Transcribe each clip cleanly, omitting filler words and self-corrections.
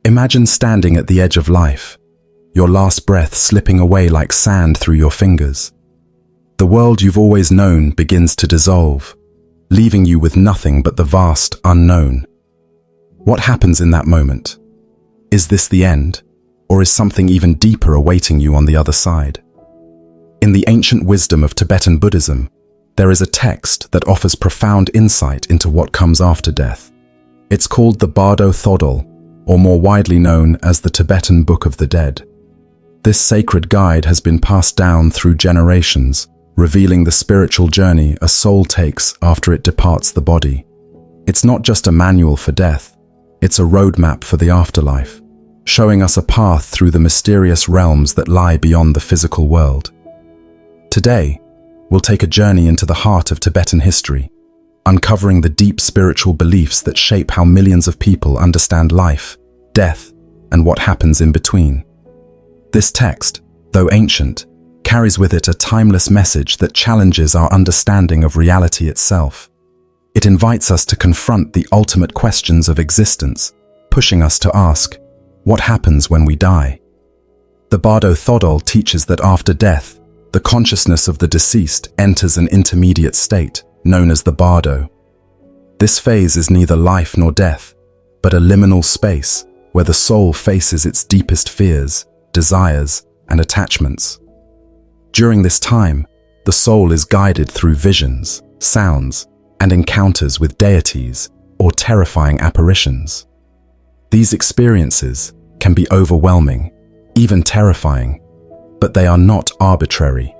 Imagine standing at the edge of life, your last breath slipping away like sand through your fingers. The world you've always known begins to dissolve, leaving you with nothing but the vast unknown. What happens in that moment? Is this the end, or is something even deeper awaiting you on the other side? In the ancient wisdom of Tibetan Buddhism, there is a text that offers profound insight into what comes after death. It's called the Bardo Thodol, or more widely known as the Tibetan Book of the Dead. This sacred guide has been passed down through generations, revealing the spiritual journey a soul takes after it departs the body. It's not just a manual for death, it's a roadmap for the afterlife, showing us a path through the mysterious realms that lie beyond the physical world. Today, we'll take a journey into the heart of Tibetan history, uncovering the deep spiritual beliefs that shape how millions of people understand life, death, and what happens in between. This text, though ancient, carries with it a timeless message that challenges our understanding of reality itself. It invites us to confront the ultimate questions of existence, pushing us to ask, what happens when we die? The Bardo Thodol teaches that after death, the consciousness of the deceased enters an intermediate state, known as the Bardo. This phase is neither life nor death, but a liminal space where the soul faces its deepest fears, desires, and attachments. During this time, the soul is guided through visions, sounds, and encounters with deities or terrifying apparitions. These experiences can be overwhelming, even terrifying, but they are not arbitrary.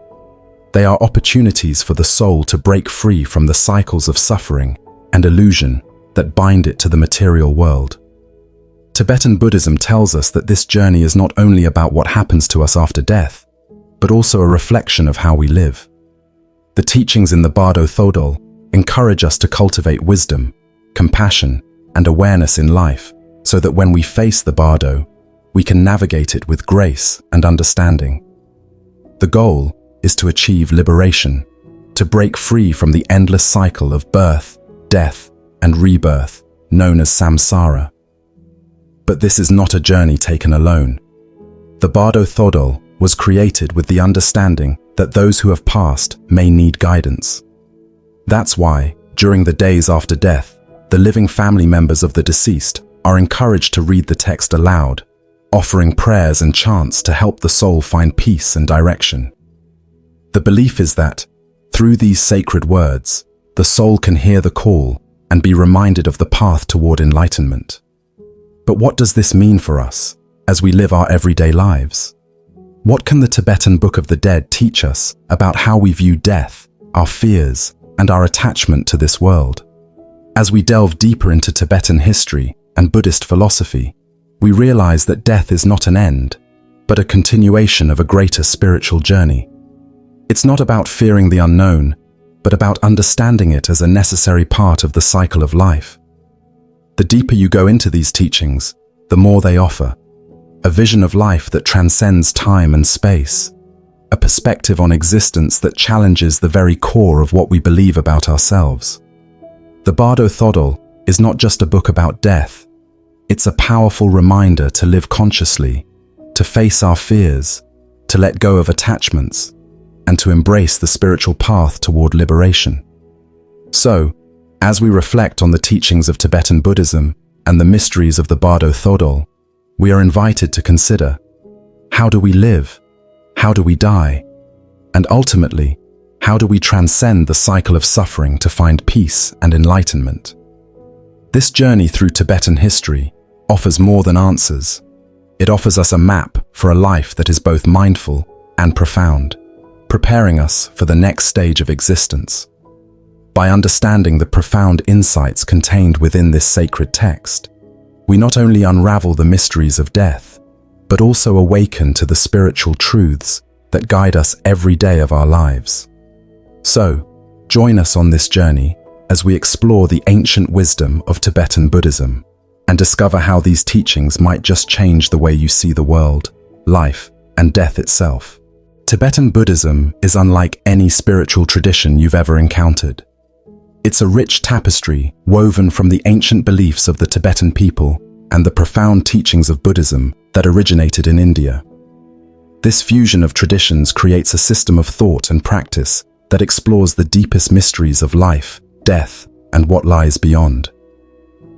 They are opportunities for the soul to break free from the cycles of suffering and illusion that bind it to the material world. Tibetan Buddhism tells us that this journey is not only about what happens to us after death, but also a reflection of how we live. The teachings in the Bardo Thodol encourage us to cultivate wisdom, compassion, and awareness in life so that when we face the Bardo, we can navigate it with grace and understanding. The goal is to achieve liberation, to break free from the endless cycle of birth, death, and rebirth, known as samsara. But this is not a journey taken alone. The Bardo Thodol was created with the understanding that those who have passed may need guidance. That's why, during the days after death, the living family members of the deceased are encouraged to read the text aloud, offering prayers and chants to help the soul find peace and direction. The belief is that, through these sacred words, the soul can hear the call and be reminded of the path toward enlightenment. But what does this mean for us as we live our everyday lives? What can the Tibetan Book of the Dead teach us about how we view death, our fears, and our attachment to this world? As we delve deeper into Tibetan history and Buddhist philosophy, we realize that death is not an end, but a continuation of a greater spiritual journey. It's not about fearing the unknown, but about understanding it as a necessary part of the cycle of life. The deeper you go into these teachings, the more they offer. A vision of life that transcends time and space. A perspective on existence that challenges the very core of what we believe about ourselves. The Bardo Thodol is not just a book about death. It's a powerful reminder to live consciously, to face our fears, to let go of attachments, and to embrace the spiritual path toward liberation. So, as we reflect on the teachings of Tibetan Buddhism and the mysteries of the Bardo Thodol, we are invited to consider, how do we live? How do we die? And ultimately, how do we transcend the cycle of suffering to find peace and enlightenment? This journey through Tibetan history offers more than answers. It offers us a map for a life that is both mindful and profound, preparing us for the next stage of existence. By understanding the profound insights contained within this sacred text, we not only unravel the mysteries of death, but also awaken to the spiritual truths that guide us every day of our lives. So, join us on this journey as we explore the ancient wisdom of Tibetan Buddhism and discover how these teachings might just change the way you see the world, life, and death itself. Tibetan Buddhism is unlike any spiritual tradition you've ever encountered. It's a rich tapestry woven from the ancient beliefs of the Tibetan people and the profound teachings of Buddhism that originated in India. This fusion of traditions creates a system of thought and practice that explores the deepest mysteries of life, death, and what lies beyond.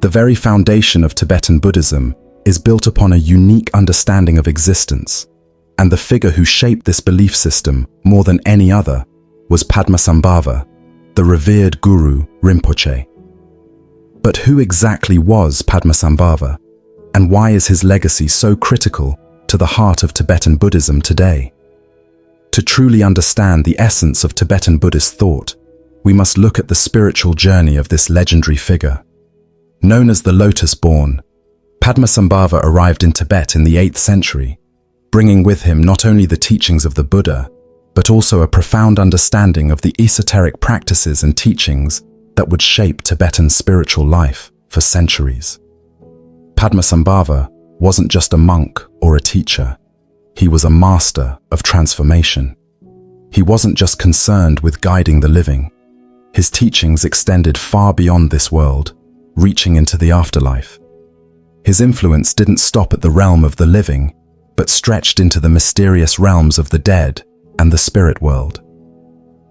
The very foundation of Tibetan Buddhism is built upon a unique understanding of existence, and the figure who shaped this belief system more than any other was Padmasambhava, the revered guru Rinpoche. But who exactly was Padmasambhava, and why is his legacy so critical to the heart of Tibetan Buddhism today? To truly understand the essence of Tibetan Buddhist thought, we must look at the spiritual journey of this legendary figure. Known as the Lotus-born, Padmasambhava arrived in Tibet in the 8th century, bringing with him not only the teachings of the Buddha, but also a profound understanding of the esoteric practices and teachings that would shape Tibetan spiritual life for centuries. Padmasambhava wasn't just a monk or a teacher. He was a master of transformation. He wasn't just concerned with guiding the living. His teachings extended far beyond this world, reaching into the afterlife. His influence didn't stop at the realm of the living, but stretched into the mysterious realms of the dead and the spirit world.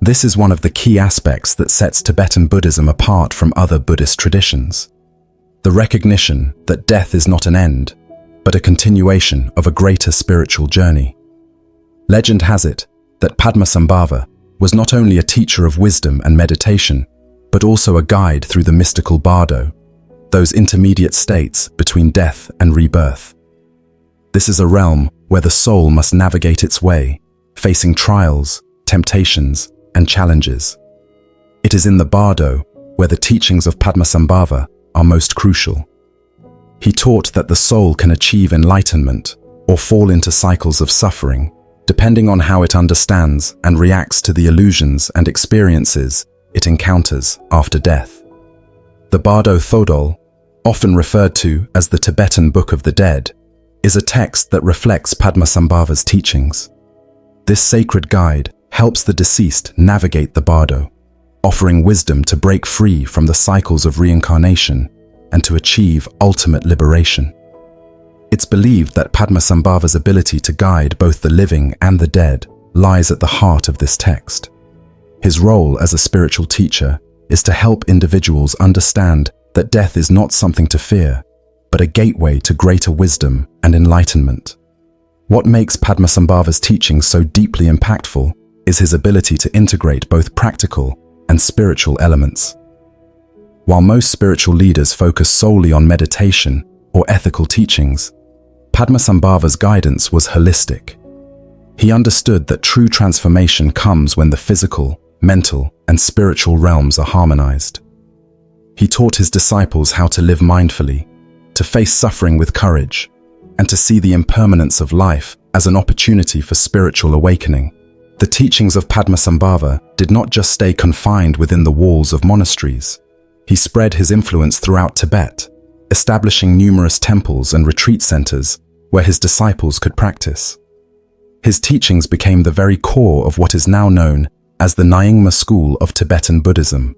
This is one of the key aspects that sets Tibetan Buddhism apart from other Buddhist traditions. The recognition that death is not an end, but a continuation of a greater spiritual journey. Legend has it that Padmasambhava was not only a teacher of wisdom and meditation, but also a guide through the mystical Bardo, those intermediate states between death and rebirth. This is a realm where the soul must navigate its way, facing trials, temptations, and challenges. It is in the Bardo where the teachings of Padmasambhava are most crucial. He taught that the soul can achieve enlightenment or fall into cycles of suffering, depending on how it understands and reacts to the illusions and experiences it encounters after death. The Bardo Thodol, often referred to as the Tibetan Book of the Dead, is a text that reflects Padmasambhava's teachings. This sacred guide helps the deceased navigate the Bardo, offering wisdom to break free from the cycles of reincarnation and to achieve ultimate liberation. It's believed that Padmasambhava's ability to guide both the living and the dead lies at the heart of this text. His role as a spiritual teacher is to help individuals understand that death is not something to fear, but a gateway to greater wisdom and enlightenment. What makes Padmasambhava's teachings so deeply impactful is his ability to integrate both practical and spiritual elements. While most spiritual leaders focus solely on meditation or ethical teachings, Padmasambhava's guidance was holistic. He understood that true transformation comes when the physical, mental, and spiritual realms are harmonized. He taught his disciples how to live mindfully, to face suffering with courage, and to see the impermanence of life as an opportunity for spiritual awakening. The teachings of Padmasambhava did not just stay confined within the walls of monasteries. He spread his influence throughout Tibet, establishing numerous temples and retreat centers where his disciples could practice. His teachings became the very core of what is now known as the Nyingma school of Tibetan Buddhism,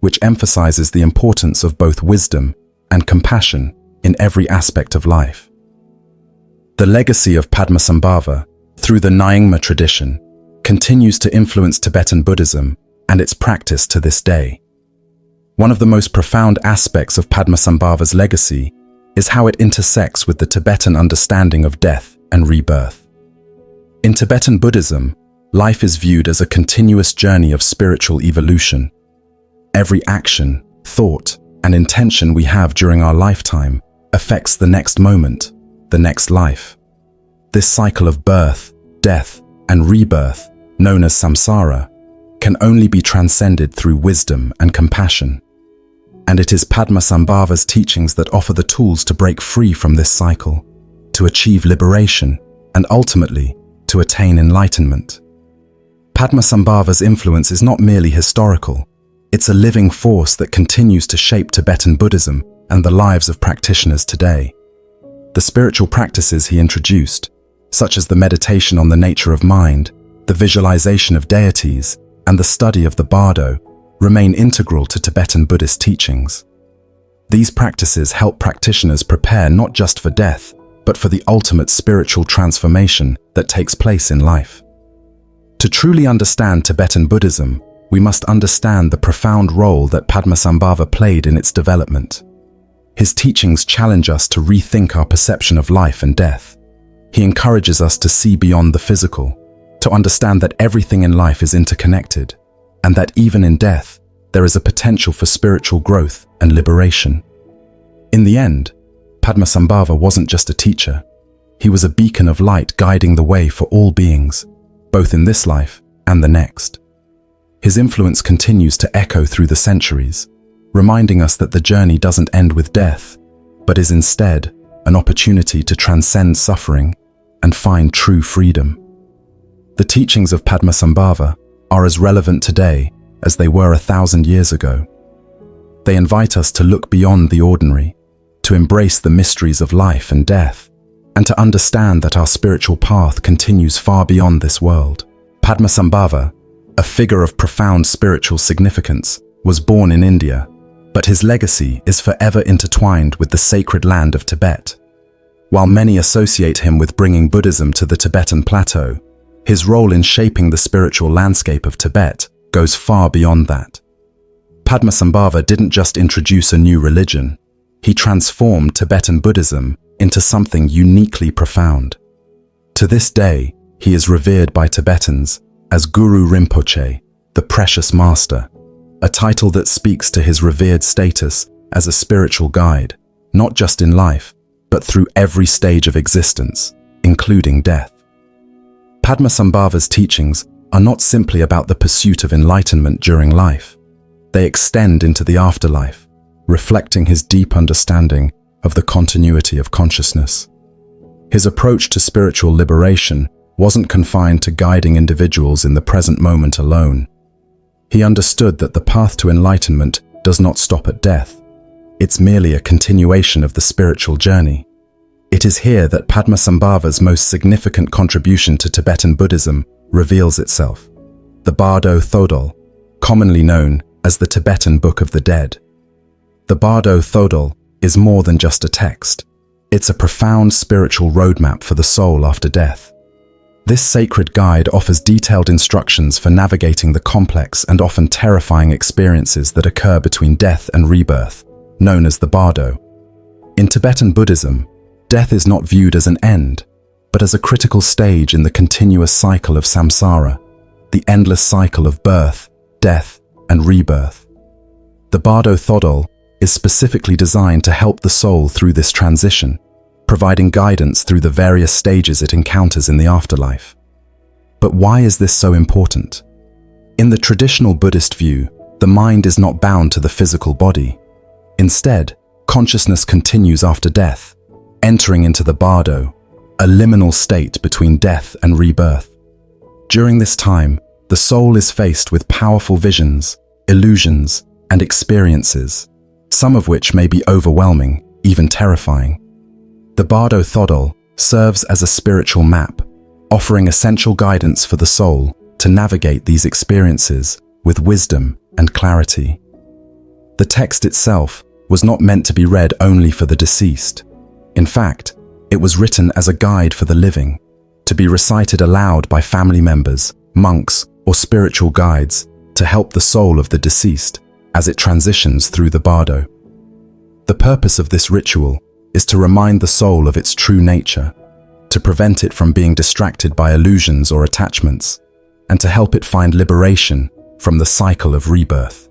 which emphasizes the importance of both wisdom and compassion in every aspect of life. The legacy of Padmasambhava, through the Nyingma tradition, continues to influence Tibetan Buddhism and its practice to this day. One of the most profound aspects of Padmasambhava's legacy is how it intersects with the Tibetan understanding of death and rebirth. In Tibetan Buddhism, life is viewed as a continuous journey of spiritual evolution. Every action, thought, and intention we have during our lifetime affects the next moment, the next life. This cycle of birth, death, and rebirth, known as samsara, can only be transcended through wisdom and compassion. And it is Padmasambhava's teachings that offer the tools to break free from this cycle, to achieve liberation, and ultimately, to attain enlightenment. Padmasambhava's influence is not merely historical, it's a living force that continues to shape Tibetan Buddhism and the lives of practitioners today. The spiritual practices he introduced, such as the meditation on the nature of mind, the visualization of deities, and the study of the Bardo, remain integral to Tibetan Buddhist teachings. These practices help practitioners prepare not just for death, but for the ultimate spiritual transformation that takes place in life. To truly understand Tibetan Buddhism, we must understand the profound role that Padmasambhava played in its development. His teachings challenge us to rethink our perception of life and death. He encourages us to see beyond the physical, to understand that everything in life is interconnected, and that even in death, there is a potential for spiritual growth and liberation. In the end, Padmasambhava wasn't just a teacher. He was a beacon of light guiding the way for all beings, both in this life and the next. His influence continues to echo through the centuries, reminding us that the journey doesn't end with death, but is instead an opportunity to transcend suffering and find true freedom. The teachings of Padmasambhava are as relevant today as they were 1,000 years ago. They invite us to look beyond the ordinary, to embrace the mysteries of life and death, and to understand that our spiritual path continues far beyond this world. Padmasambhava, a figure of profound spiritual significance, was born in India, but his legacy is forever intertwined with the sacred land of Tibet. While many associate him with bringing Buddhism to the Tibetan plateau, his role in shaping the spiritual landscape of Tibet goes far beyond that. Padmasambhava didn't just introduce a new religion, he transformed Tibetan Buddhism into something uniquely profound. To this day, he is revered by Tibetans as Guru Rinpoche, the Precious Master, a title that speaks to his revered status as a spiritual guide, not just in life, but through every stage of existence, including death. Padmasambhava's teachings are not simply about the pursuit of enlightenment during life. They extend into the afterlife, reflecting his deep understanding of the continuity of consciousness. His approach to spiritual liberation wasn't confined to guiding individuals in the present moment alone. He understood that the path to enlightenment does not stop at death. It's merely a continuation of the spiritual journey. It is here that Padmasambhava's most significant contribution to Tibetan Buddhism reveals itself. The Bardo Thodol, commonly known as the Tibetan Book of the Dead. The Bardo Thodol is more than just a text. It's a profound spiritual roadmap for the soul after death. This sacred guide offers detailed instructions for navigating the complex and often terrifying experiences that occur between death and rebirth, known as the Bardo. In Tibetan Buddhism, death is not viewed as an end, but as a critical stage in the continuous cycle of samsara, the endless cycle of birth, death, and rebirth. The Bardo Thodol is specifically designed to help the soul through this transition, providing guidance through the various stages it encounters in the afterlife. But why is this so important? In the traditional Buddhist view, the mind is not bound to the physical body. Instead, consciousness continues after death, entering into the Bardo, a liminal state between death and rebirth. During this time, the soul is faced with powerful visions, illusions, and experiences, some of which may be overwhelming, even terrifying. The Bardo Thodol serves as a spiritual map, offering essential guidance for the soul to navigate these experiences with wisdom and clarity. The text itself was not meant to be read only for the deceased. In fact, it was written as a guide for the living, to be recited aloud by family members, monks, or spiritual guides to help the soul of the deceased as it transitions through the Bardo. The purpose of this ritual is to remind the soul of its true nature, to prevent it from being distracted by illusions or attachments, and to help it find liberation from the cycle of rebirth.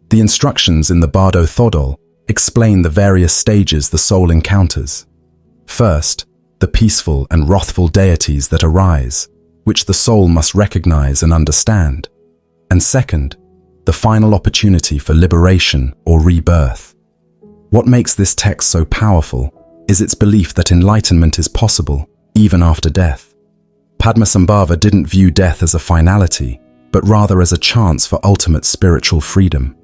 The instructions in the Bardo Thodol explain the various stages the soul encounters. First, the peaceful and wrathful deities that arise, which the soul must recognize and understand. And second, the final opportunity for liberation or rebirth. What makes this text so powerful is its belief that enlightenment is possible even after death. Padmasambhava didn't view death as a finality, but rather as a chance for ultimate spiritual freedom.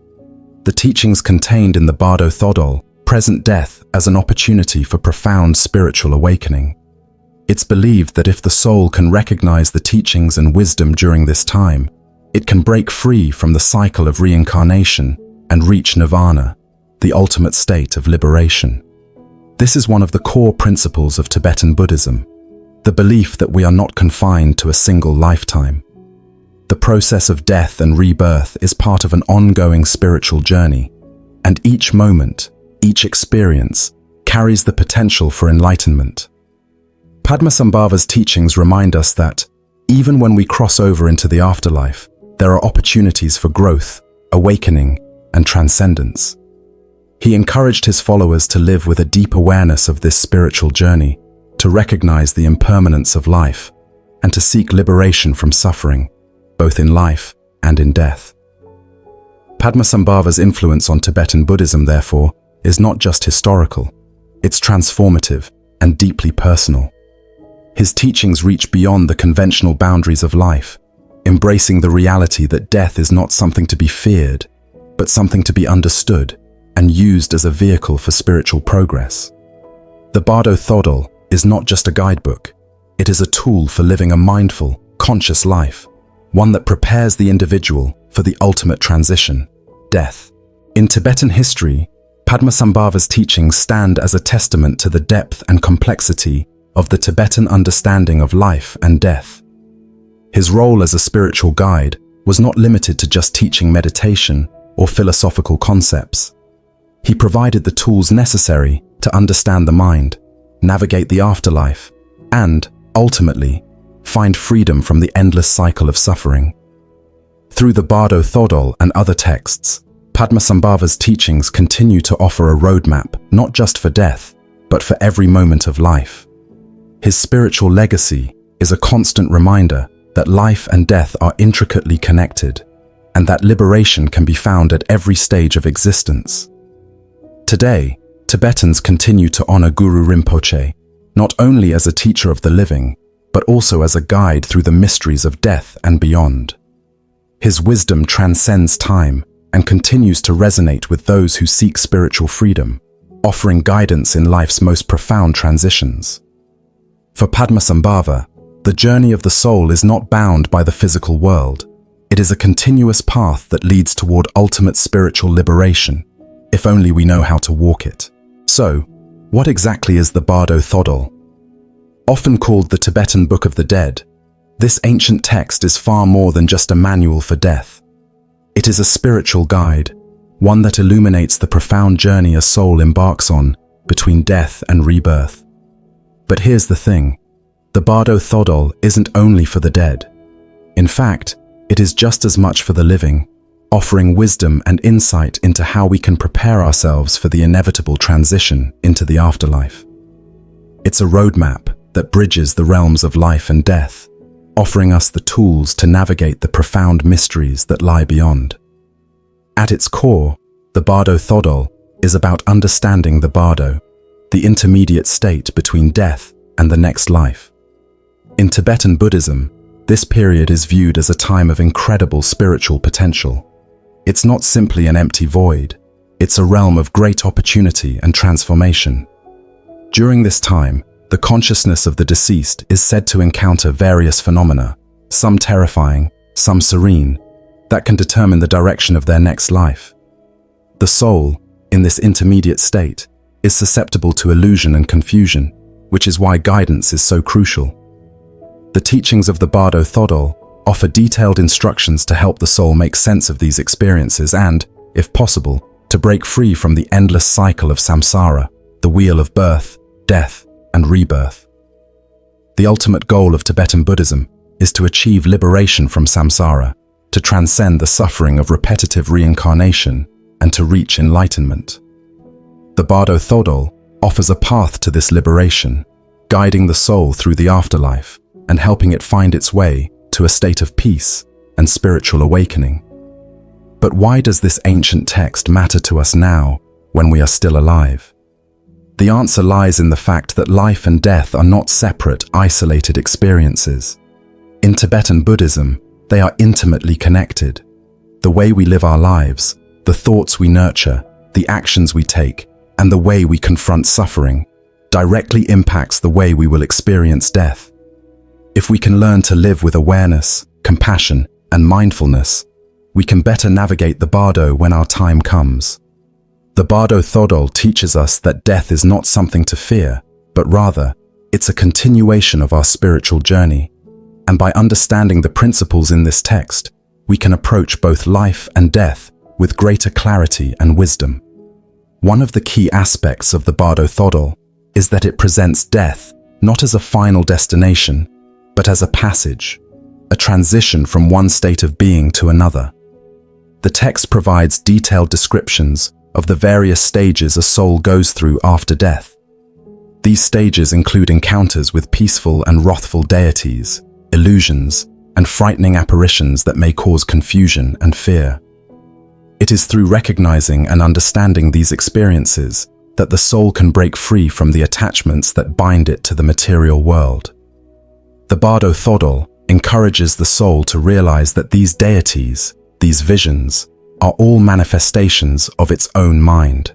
The teachings contained in the Bardo Thodol present death as an opportunity for profound spiritual awakening. It's believed that if the soul can recognize the teachings and wisdom during this time, it can break free from the cycle of reincarnation and reach nirvana, the ultimate state of liberation. This is one of the core principles of Tibetan Buddhism, the belief that we are not confined to a single lifetime. The process of death and rebirth is part of an ongoing spiritual journey, and each moment, each experience, carries the potential for enlightenment. Padmasambhava's teachings remind us that, even when we cross over into the afterlife, there are opportunities for growth, awakening, and transcendence. He encouraged his followers to live with a deep awareness of this spiritual journey, to recognize the impermanence of life, and to seek liberation from suffering, both in life and in death. Padmasambhava's influence on Tibetan Buddhism, therefore, is not just historical, it's transformative and deeply personal. His teachings reach beyond the conventional boundaries of life, embracing the reality that death is not something to be feared, but something to be understood and used as a vehicle for spiritual progress. The Bardo Thodol is not just a guidebook, it is a tool for living a mindful, conscious life, one that prepares the individual for the ultimate transition, death. In Tibetan history, Padmasambhava's teachings stand as a testament to the depth and complexity of the Tibetan understanding of life and death. His role as a spiritual guide was not limited to just teaching meditation or philosophical concepts. He provided the tools necessary to understand the mind, navigate the afterlife, and, ultimately, find freedom from the endless cycle of suffering. Through the Bardo Thodol and other texts, Padmasambhava's teachings continue to offer a roadmap not just for death, but for every moment of life. His spiritual legacy is a constant reminder that life and death are intricately connected, and that liberation can be found at every stage of existence. Today, Tibetans continue to honor Guru Rinpoche, not only as a teacher of the living, but also as a guide through the mysteries of death and beyond. His wisdom transcends time and continues to resonate with those who seek spiritual freedom, offering guidance in life's most profound transitions. For Padmasambhava, the journey of the soul is not bound by the physical world. It is a continuous path that leads toward ultimate spiritual liberation, if only we know how to walk it. So, what exactly is the Bardo Thodol? Often called the Tibetan Book of the Dead, this ancient text is far more than just a manual for death. It is a spiritual guide, one that illuminates the profound journey a soul embarks on between death and rebirth. But here's the thing, the Bardo Thodol isn't only for the dead. In fact, it is just as much for the living, offering wisdom and insight into how we can prepare ourselves for the inevitable transition into the afterlife. It's a roadmap that bridges the realms of life and death, offering us the tools to navigate the profound mysteries that lie beyond. At its core, the Bardo Thodol is about understanding the Bardo, the intermediate state between death and the next life. In Tibetan Buddhism, this period is viewed as a time of incredible spiritual potential. It's not simply an empty void, it's a realm of great opportunity and transformation. During this time, the consciousness of the deceased is said to encounter various phenomena, some terrifying, some serene, that can determine the direction of their next life. The soul, in this intermediate state, is susceptible to illusion and confusion, which is why guidance is so crucial. The teachings of the Bardo Thodol offer detailed instructions to help the soul make sense of these experiences and, if possible, to break free from the endless cycle of samsara, the wheel of birth, death, and rebirth. The ultimate goal of Tibetan Buddhism is to achieve liberation from samsara, to transcend the suffering of repetitive reincarnation, and to reach enlightenment. The Bardo Thodol offers a path to this liberation, guiding the soul through the afterlife and helping it find its way to a state of peace and spiritual awakening. But why does this ancient text matter to us now, when we are still alive? The answer lies in the fact that life and death are not separate, isolated experiences. In Tibetan Buddhism, they are intimately connected. The way we live our lives, the thoughts we nurture, the actions we take, and the way we confront suffering directly impacts the way we will experience death. If we can learn to live with awareness, compassion, and mindfulness, we can better navigate the Bardo when our time comes. The Bardo Thodol teaches us that death is not something to fear, but rather, it's a continuation of our spiritual journey. And by understanding the principles in this text, we can approach both life and death with greater clarity and wisdom. One of the key aspects of the Bardo Thodol is that it presents death not as a final destination, but as a passage, a transition from one state of being to another. The text provides detailed descriptions of the various stages a soul goes through after death. These stages include encounters with peaceful and wrathful deities, illusions, and frightening apparitions that may cause confusion and fear. It is through recognizing and understanding these experiences that the soul can break free from the attachments that bind it to the material world. The Bardo Thodol encourages the soul to realize that these deities, these visions, are all manifestations of its own mind.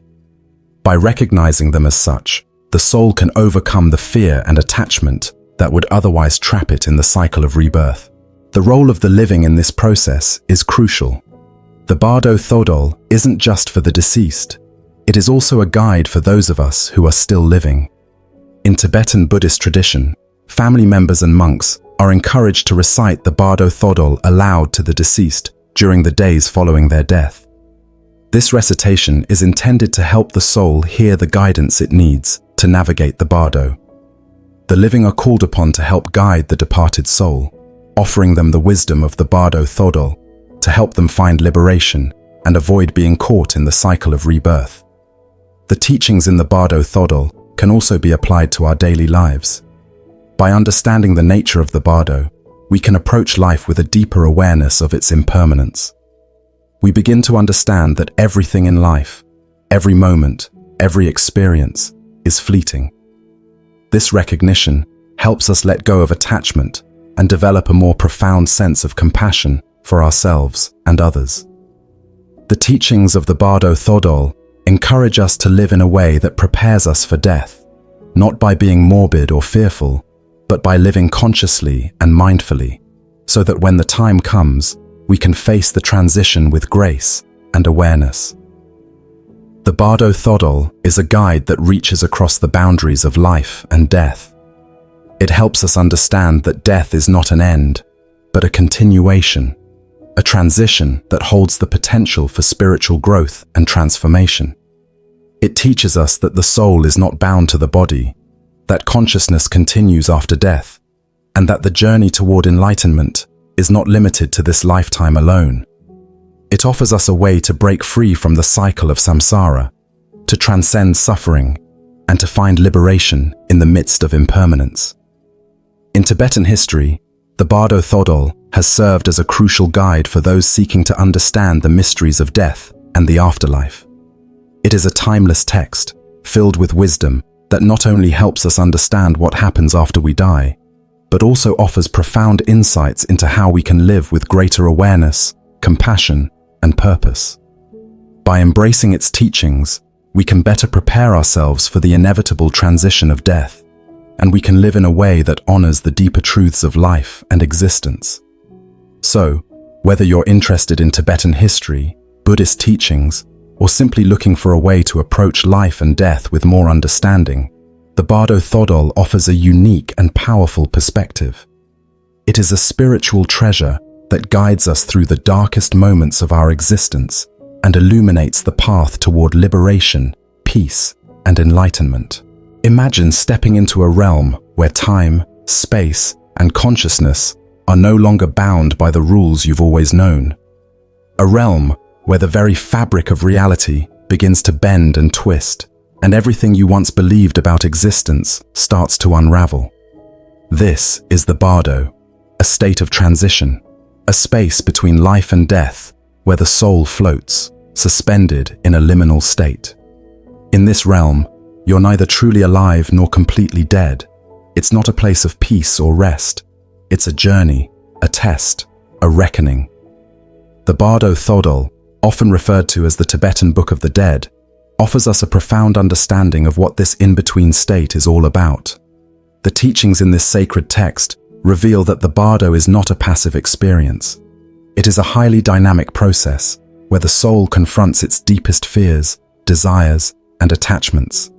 By recognizing them as such, the soul can overcome the fear and attachment that would otherwise trap it in the cycle of rebirth. The role of the living in this process is crucial. The Bardo Thodol isn't just for the deceased. It is also a guide for those of us who are still living. In Tibetan Buddhist tradition, family members and monks are encouraged to recite the Bardo Thodol aloud to the deceased during the days following their death. This recitation is intended to help the soul hear the guidance it needs to navigate the Bardo. The living are called upon to help guide the departed soul, offering them the wisdom of the Bardo Thodol to help them find liberation and avoid being caught in the cycle of rebirth. The teachings in the Bardo Thodol can also be applied to our daily lives. By understanding the nature of the Bardo, we can approach life with a deeper awareness of its impermanence. We begin to understand that everything in life, every moment, every experience, is fleeting. This recognition helps us let go of attachment and develop a more profound sense of compassion for ourselves and others. The teachings of the Bardo Thodol encourage us to live in a way that prepares us for death, not by being morbid or fearful, but by living consciously and mindfully, so that when the time comes, we can face the transition with grace and awareness. The Bardo Thodol is a guide that reaches across the boundaries of life and death. It helps us understand that death is not an end, but a continuation, a transition that holds the potential for spiritual growth and transformation. It teaches us that the soul is not bound to the body, that consciousness continues after death, and that the journey toward enlightenment is not limited to this lifetime alone. It offers us a way to break free from the cycle of samsara, to transcend suffering, and to find liberation in the midst of impermanence. In Tibetan history, the Bardo Thodol has served as a crucial guide for those seeking to understand the mysteries of death and the afterlife. It is a timeless text, filled with wisdom that not only helps us understand what happens after we die, but also offers profound insights into how we can live with greater awareness, compassion, and purpose. By embracing its teachings, we can better prepare ourselves for the inevitable transition of death, and we can live in a way that honors the deeper truths of life and existence. So, whether you're interested in Tibetan history, Buddhist teachings, or simply looking for a way to approach life and death with more understanding, the Bardo Thodol offers a unique and powerful perspective. It is a spiritual treasure that guides us through the darkest moments of our existence and illuminates the path toward liberation, peace, and enlightenment. Imagine stepping into a realm where time, space, and consciousness are no longer bound by the rules you've always known. A realm where the very fabric of reality begins to bend and twist, and everything you once believed about existence starts to unravel. This is the Bardo, a state of transition, a space between life and death where the soul floats, suspended in a liminal state. In this realm, you're neither truly alive nor completely dead. It's not a place of peace or rest. It's a journey, a test, a reckoning. The Bardo Thodol, often referred to as the Tibetan Book of the Dead, offers us a profound understanding of what this in-between state is all about. The teachings in this sacred text reveal that the Bardo is not a passive experience. It is a highly dynamic process where the soul confronts its deepest fears desires, and attachments.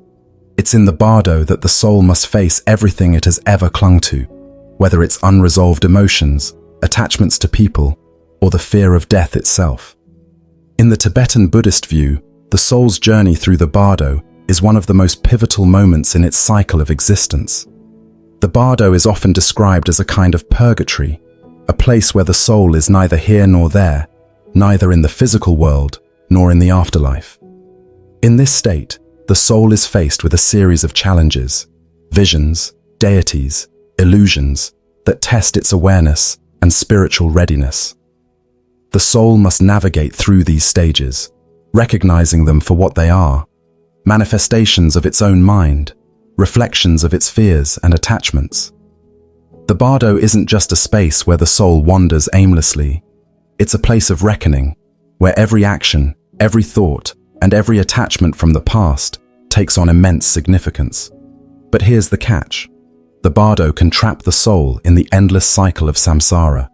It's in the Bardo that the soul must face everything it has ever clung to, whether it's unresolved emotions, attachments to people, or the fear of death itself. In the Tibetan Buddhist view, the soul's journey through the Bardo is one of the most pivotal moments in its cycle of existence. The Bardo is often described as a kind of purgatory, a place where the soul is neither here nor there, neither in the physical world nor in the afterlife. In this state, the soul is faced with a series of challenges, visions, deities, illusions that test its awareness and spiritual readiness. The soul must navigate through these stages, recognizing them for what they are, manifestations of its own mind, reflections of its fears and attachments. The Bardo isn't just a space where the soul wanders aimlessly. It's a place of reckoning, where every action, every thought, and every attachment from the past takes on immense significance. But here's the catch. The Bardo can trap the soul in the endless cycle of samsara,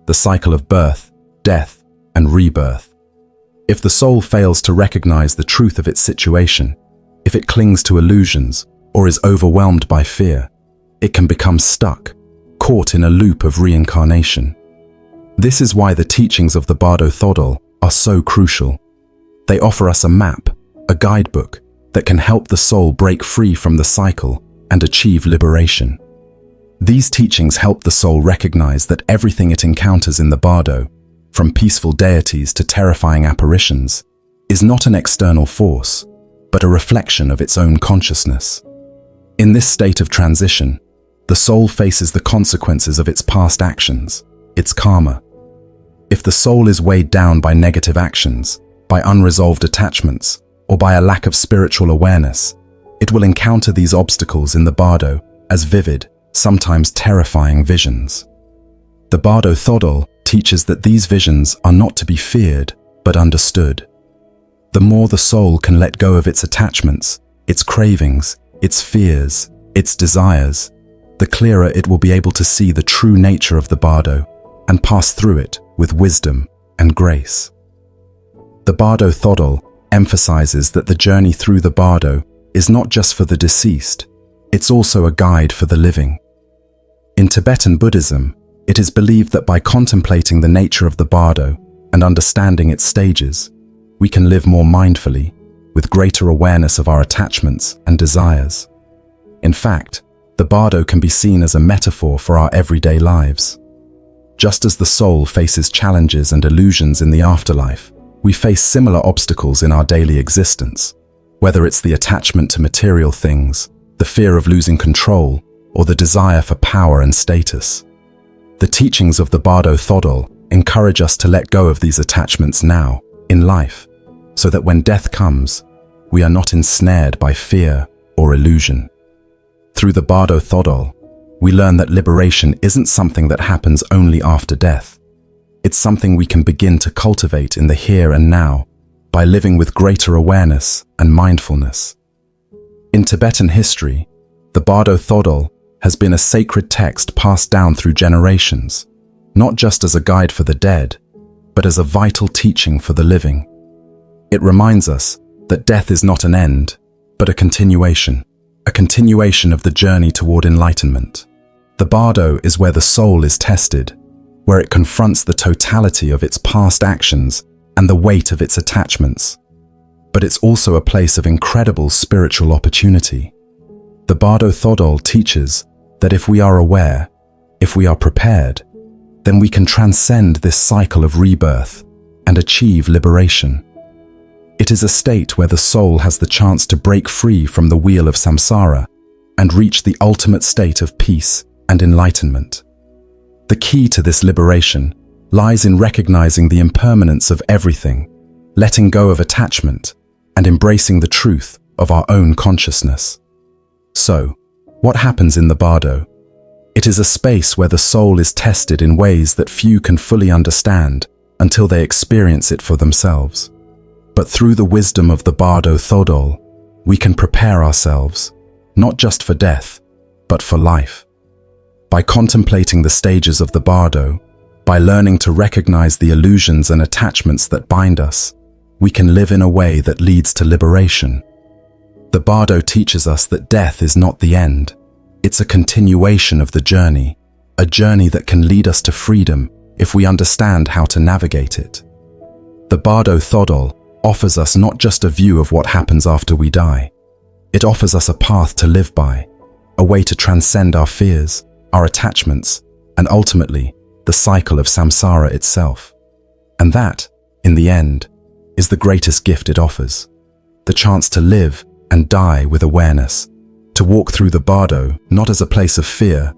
the cycle of birth, death, and rebirth. If the soul fails to recognize the truth of its situation, if it clings to illusions or is overwhelmed by fear, it can become stuck, caught in a loop of reincarnation. This is why the teachings of the Bardo Thodol are so crucial. They offer us a map, a guidebook, that can help the soul break free from the cycle and achieve liberation. These teachings help the soul recognize that everything it encounters in the Bardo, from peaceful deities to terrifying apparitions, is not an external force, but a reflection of its own consciousness. In this state of transition, the soul faces the consequences of its past actions, its karma. If the soul is weighed down by negative actions, by unresolved attachments, or by a lack of spiritual awareness, it will encounter these obstacles in the Bardo as vivid, sometimes terrifying visions. The Bardo Thodol teaches that these visions are not to be feared, but understood. The more the soul can let go of its attachments, its cravings, its fears, its desires, the clearer it will be able to see the true nature of the Bardo and pass through it with wisdom and grace. The Bardo Thodol emphasizes that the journey through the Bardo is not just for the deceased, it's also a guide for the living. In Tibetan Buddhism, it is believed that by contemplating the nature of the Bardo and understanding its stages, we can live more mindfully, with greater awareness of our attachments and desires. In fact, the Bardo can be seen as a metaphor for our everyday lives. Just as the soul faces challenges and illusions in the afterlife, we face similar obstacles in our daily existence, whether it's the attachment to material things, the fear of losing control, or the desire for power and status. The teachings of the Bardo Thodol encourage us to let go of these attachments now, in life, so that when death comes, we are not ensnared by fear or illusion. Through the Bardo Thodol, we learn that liberation isn't something that happens only after death. It's something we can begin to cultivate in the here and now by living with greater awareness and mindfulness. In Tibetan history, the Bardo Thodol has been a sacred text passed down through generations, not just as a guide for the dead, but as a vital teaching for the living. It reminds us that death is not an end, but a continuation of the journey toward enlightenment. The Bardo is where the soul is tested, where it confronts the totality of its past actions and the weight of its attachments. But it's also a place of incredible spiritual opportunity. The Bardo Thodol teaches that if we are aware, if we are prepared, then we can transcend this cycle of rebirth and achieve liberation. It is a state where the soul has the chance to break free from the wheel of samsara and reach the ultimate state of peace and enlightenment. The key to this liberation lies in recognizing the impermanence of everything, letting go of attachment, and embracing the truth of our own consciousness. So, what happens in the Bardo? It is a space where the soul is tested in ways that few can fully understand until they experience it for themselves. But through the wisdom of the Bardo Thodol, we can prepare ourselves, not just for death, but for life. By contemplating the stages of the Bardo, by learning to recognize the illusions and attachments that bind us, we can live in a way that leads to liberation. The Bardo teaches us that death is not the end. It's a continuation of the journey, a journey that can lead us to freedom if we understand how to navigate it. The Bardo Thodol offers us not just a view of what happens after we die. It offers us a path to live by, a way to transcend our fears, our attachments, and ultimately, the cycle of samsara itself. And that, in the end, is the greatest gift it offers. The chance to live and die with awareness, to walk through the Bardo not as a place of fear,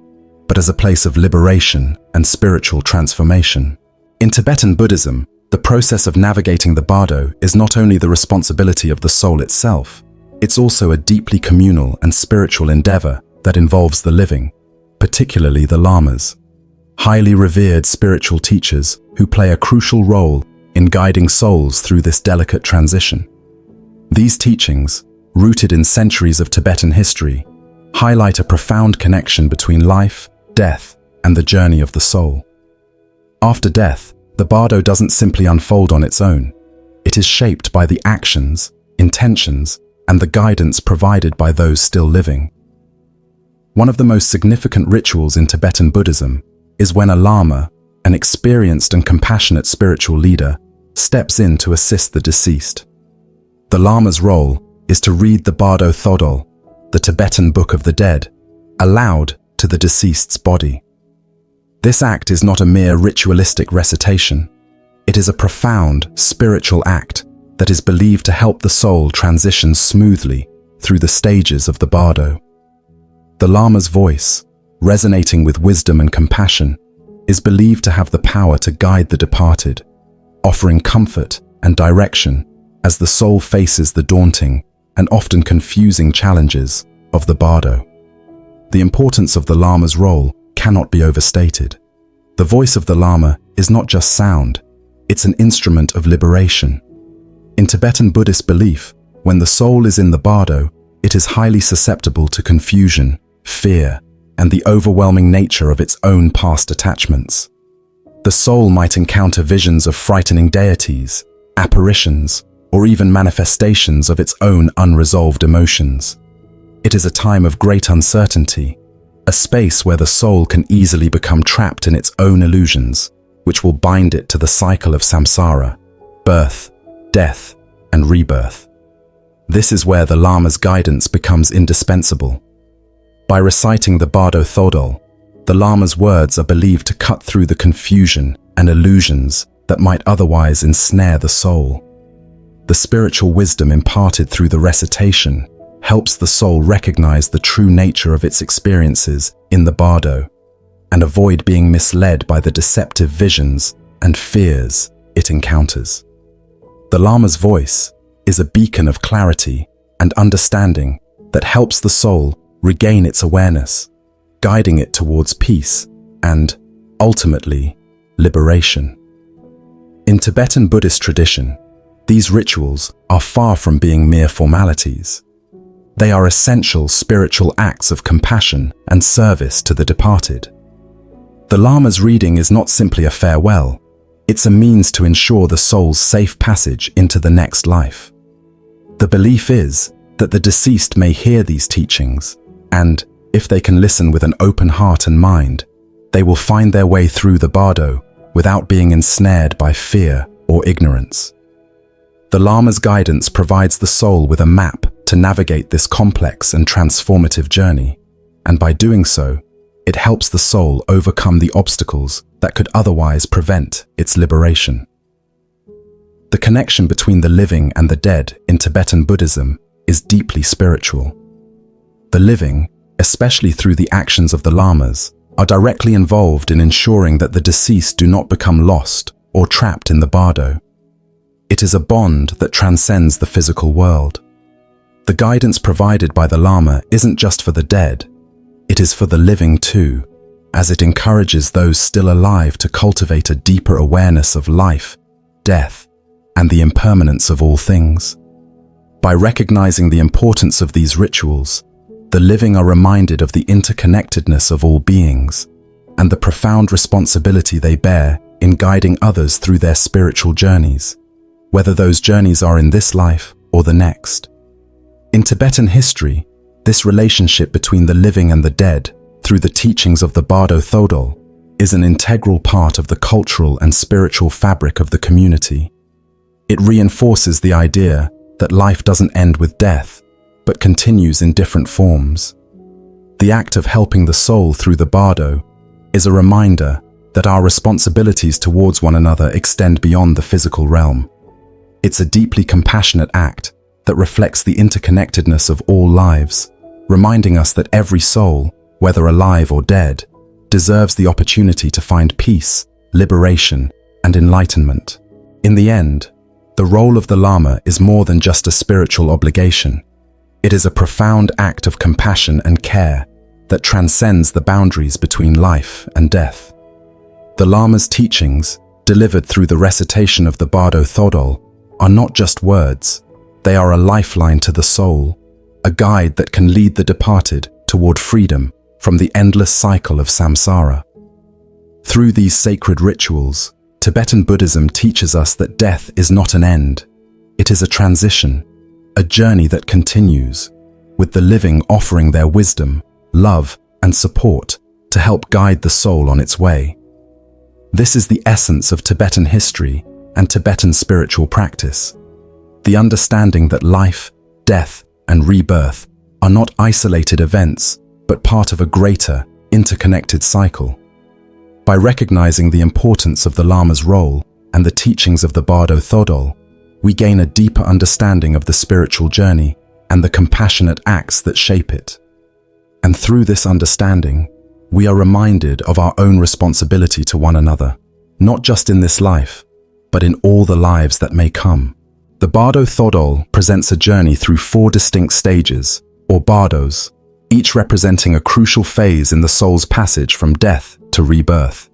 but as a place of liberation and spiritual transformation. In Tibetan Buddhism, the process of navigating the Bardo is not only the responsibility of the soul itself, it's also a deeply communal and spiritual endeavor that involves the living, particularly the lamas, highly revered spiritual teachers who play a crucial role in guiding souls through this delicate transition. These teachings, rooted in centuries of Tibetan history, highlight a profound connection between life, death, and the journey of the soul. After death, the Bardo doesn't simply unfold on its own. It is shaped by the actions, intentions, and the guidance provided by those still living. One of the most significant rituals in Tibetan Buddhism is when a lama, an experienced and compassionate spiritual leader, steps in to assist the deceased. The lama's role is to read the Bardo Thodol, the Tibetan Book of the Dead, aloud to the deceased's body. This act is not a mere ritualistic recitation. It is a profound spiritual act that is believed to help the soul transition smoothly through the stages of the Bardo. The lama's voice, resonating with wisdom and compassion, is believed to have the power to guide the departed, offering comfort and direction as the soul faces the daunting and often confusing challenges of the Bardo. The importance of the lama's role cannot be overstated. The voice of the lama is not just sound, it's an instrument of liberation. In Tibetan Buddhist belief, when the soul is in the Bardo, it is highly susceptible to confusion, fear, and the overwhelming nature of its own past attachments. The soul might encounter visions of frightening deities, apparitions, or even manifestations of its own unresolved emotions. It is a time of great uncertainty, a space where the soul can easily become trapped in its own illusions, which will bind it to the cycle of samsara, birth, death, and rebirth. This is where the lama's guidance becomes indispensable. By reciting the Bardo Thodol, the lama's words are believed to cut through the confusion and illusions that might otherwise ensnare the soul. The spiritual wisdom imparted through the recitation helps the soul recognize the true nature of its experiences in the Bardo and avoid being misled by the deceptive visions and fears it encounters. The lama's voice is a beacon of clarity and understanding that helps the soul regain its awareness, guiding it towards peace and, ultimately, liberation. In Tibetan Buddhist tradition, these rituals are far from being mere formalities. They are essential spiritual acts of compassion and service to the departed. The lama's reading is not simply a farewell, it's a means to ensure the soul's safe passage into the next life. The belief is that the deceased may hear these teachings, and, if they can listen with an open heart and mind, they will find their way through the Bardo without being ensnared by fear or ignorance. The lama's guidance provides the soul with a map to navigate this complex and transformative journey, and by doing so, it helps the soul overcome the obstacles that could otherwise prevent its liberation. The connection between the living and the dead in Tibetan Buddhism is deeply spiritual. The living, especially through the actions of the lamas, are directly involved in ensuring that the deceased do not become lost or trapped in the Bardo. It is a bond that transcends the physical world. The guidance provided by the lama isn't just for the dead, it is for the living too, as it encourages those still alive to cultivate a deeper awareness of life, death, and the impermanence of all things. By recognizing the importance of these rituals, the living are reminded of the interconnectedness of all beings and the profound responsibility they bear in guiding others through their spiritual journeys. whether those journeys are in this life or the next. In Tibetan history, this relationship between the living and the dead, through the teachings of the Bardo Thodol, is an integral part of the cultural and spiritual fabric of the community. It reinforces the idea that life doesn't end with death, but continues in different forms. The act of helping the soul through the Bardo is a reminder that our responsibilities towards one another extend beyond the physical realm. It's a deeply compassionate act that reflects the interconnectedness of all lives, reminding us that every soul, whether alive or dead, deserves the opportunity to find peace, liberation, and enlightenment. In the end, the role of the Lama is more than just a spiritual obligation. It is a profound act of compassion and care that transcends the boundaries between life and death. The Lama's teachings, delivered through the recitation of the Bardo Thodol, are not just words. They are a lifeline to the soul, a guide that can lead the departed toward freedom from the endless cycle of samsara. Through these sacred rituals, Tibetan Buddhism teaches us that death is not an end. It is a transition, a journey that continues, with the living offering their wisdom, love, and support to help guide the soul on its way. This is the essence of Tibetan history and Tibetan spiritual practice. The understanding that life, death, and rebirth are not isolated events, but part of a greater, interconnected cycle. By recognizing the importance of the Lama's role and the teachings of the Bardo Thodol, we gain a deeper understanding of the spiritual journey and the compassionate acts that shape it. And through this understanding, we are reminded of our own responsibility to one another, not just in this life, but in all the lives that may come. The Bardo Thodol presents a journey through 4 distinct stages, or bardos, each representing a crucial phase in the soul's passage from death to rebirth.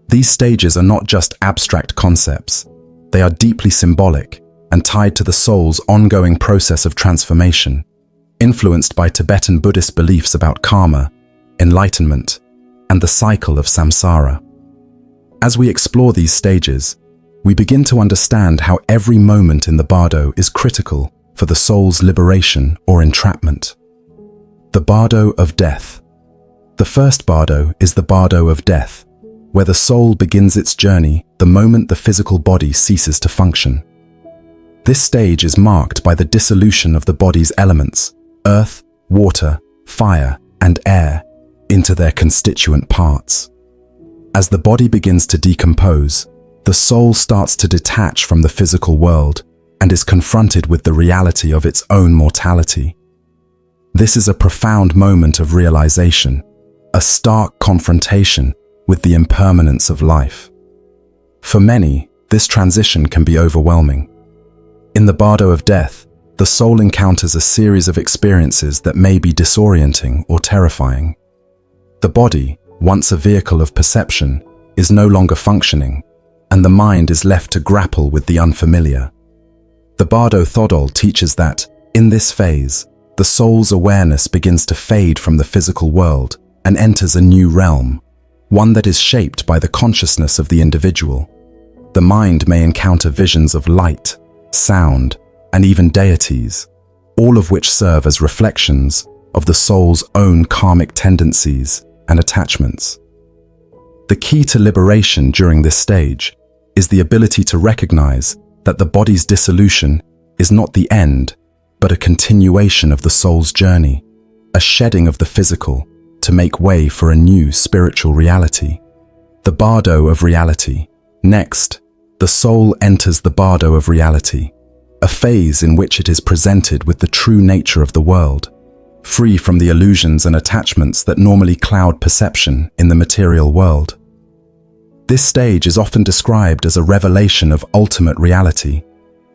These stages are not just abstract concepts. They are deeply symbolic and tied to the soul's ongoing process of transformation, influenced by Tibetan Buddhist beliefs about karma, enlightenment, and the cycle of samsara. As we explore these stages, we begin to understand how every moment in the Bardo is critical for the soul's liberation or entrapment. The Bardo of Death. The first Bardo is the Bardo of Death, where the soul begins its journey the moment the physical body ceases to function. This stage is marked by the dissolution of the body's elements, earth, water, fire, and air, into their constituent parts. As the body begins to decompose, the soul starts to detach from the physical world and is confronted with the reality of its own mortality. This is a profound moment of realization, a stark confrontation with the impermanence of life. For many, this transition can be overwhelming. In the Bardo of Death, the soul encounters a series of experiences that may be disorienting or terrifying. The body, once a vehicle of perception, is no longer functioning, and the mind is left to grapple with the unfamiliar. The Bardo Thodol teaches that, in this phase, the soul's awareness begins to fade from the physical world and enters a new realm, one that is shaped by the consciousness of the individual. The mind may encounter visions of light, sound, and even deities, all of which serve as reflections of the soul's own karmic tendencies and attachments. The key to liberation during this stage is the ability to recognize that the body's dissolution is not the end, but a continuation of the soul's journey, a shedding of the physical to make way for a new spiritual reality. The Bardo of Reality. Next, the soul enters the Bardo of Reality, a phase in which it is presented with the true nature of the world, free from the illusions and attachments that normally cloud perception in the material world. This stage is often described as a revelation of ultimate reality,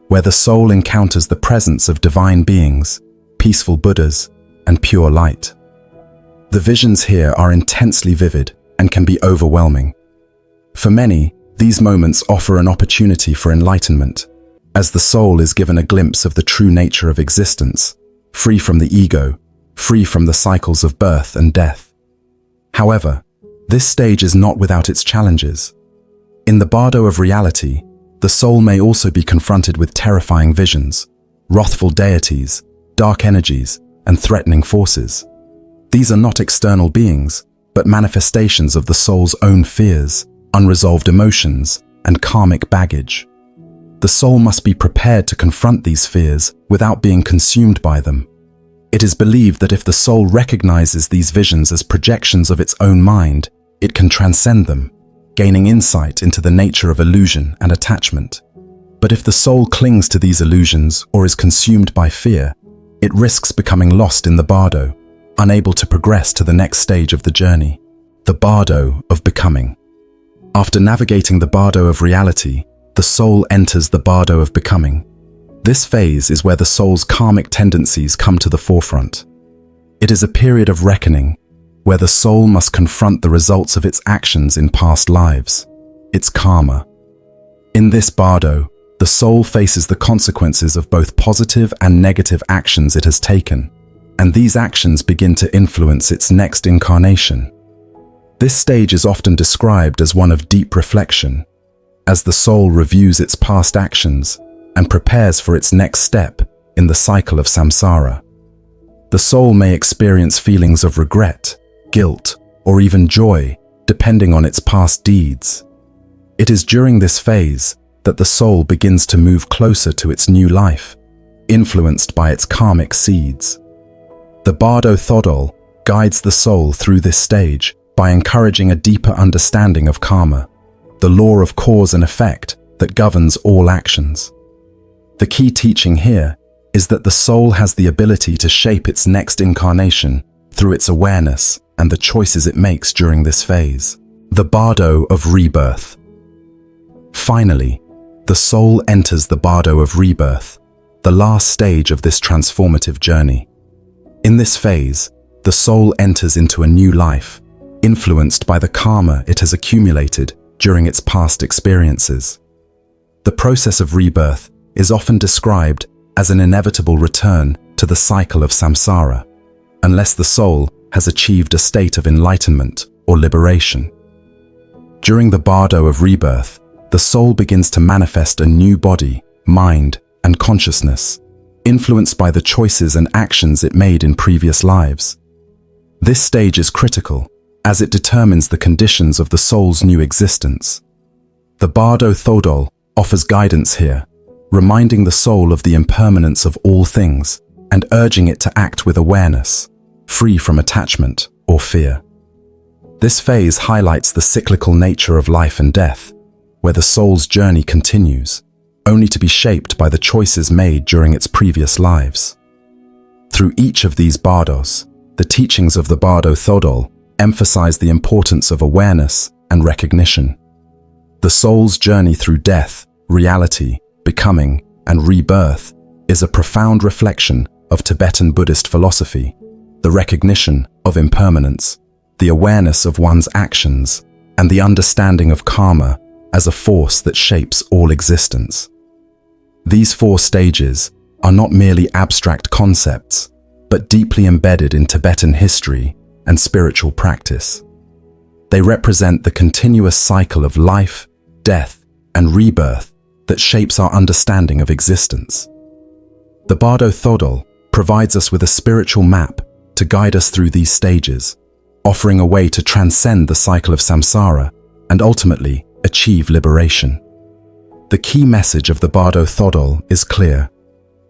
where the soul encounters the presence of divine beings, peaceful Buddhas, and pure light. The visions here are intensely vivid and can be overwhelming. For many, these moments offer an opportunity for enlightenment, as the soul is given a glimpse of the true nature of existence, free from the ego, free from the cycles of birth and death. However, this stage is not without its challenges. In the Bardo of Reality, The soul may also be confronted with terrifying visions, wrathful deities, dark energies, and threatening forces. These are not external beings, but manifestations of the soul's own fears, unresolved emotions, and karmic baggage. The soul must be prepared to confront these fears without being consumed by them. It is believed that if the soul recognizes these visions as projections of its own mind, it can transcend them, gaining insight into the nature of illusion and attachment. But if the soul clings to these illusions or is consumed by fear, it risks becoming lost in the bardo, unable to progress to the next stage of the journey, the bardo of becoming. After navigating the bardo of reality, the soul enters the bardo of becoming. This phase is where the soul's karmic tendencies come to the forefront. It is a period of reckoning, where the soul must confront the results of its actions in past lives, its karma. In this bardo, the soul faces the consequences of both positive and negative actions it has taken, and these actions begin to influence its next incarnation. This stage is often described as one of deep reflection, as the soul reviews its past actions and prepares for its next step in the cycle of samsara. The soul may experience feelings of regret, guilt, or even joy, depending on its past deeds. It is during this phase that the soul begins to move closer to its new life, influenced by its karmic seeds. The Bardo Thodol guides the soul through this stage by encouraging a deeper understanding of karma, the law of cause and effect that governs all actions. The key teaching here is that the soul has the ability to shape its next incarnation through its awareness and the choices it makes during this phase, the bardo of rebirth. Finally, the soul enters the bardo of rebirth, the last stage of this transformative journey. In this phase, the soul enters into a new life, influenced by the karma it has accumulated during its past experiences. The process of rebirth is often described as an inevitable return to the cycle of samsara, unless the soul has achieved a state of enlightenment or liberation. During the bardo of rebirth, the soul begins to manifest a new body, mind, and consciousness, influenced by the choices and actions it made in previous lives. This stage is critical, as it determines the conditions of the soul's new existence. The Bardo Thodol offers guidance here, reminding the soul of the impermanence of all things and urging it to act with awareness, free from attachment or fear. This phase highlights the cyclical nature of life and death, where the soul's journey continues, only to be shaped by the choices made during its previous lives. Through each of these bardos, the teachings of the Bardo Thodol emphasize the importance of awareness and recognition. The soul's journey through death, reality, becoming, and rebirth is a profound reflection of Tibetan Buddhist philosophy, the recognition of impermanence, the awareness of one's actions, and the understanding of karma as a force that shapes all existence. These four stages are not merely abstract concepts, but deeply embedded in Tibetan history and spiritual practice. They represent the continuous cycle of life, death, and rebirth that shapes our understanding of existence. The Bardo Thodol provides us with a spiritual map to guide us through these stages, offering a way to transcend the cycle of samsara and ultimately achieve liberation. The key message of the Bardo Thodol is clear.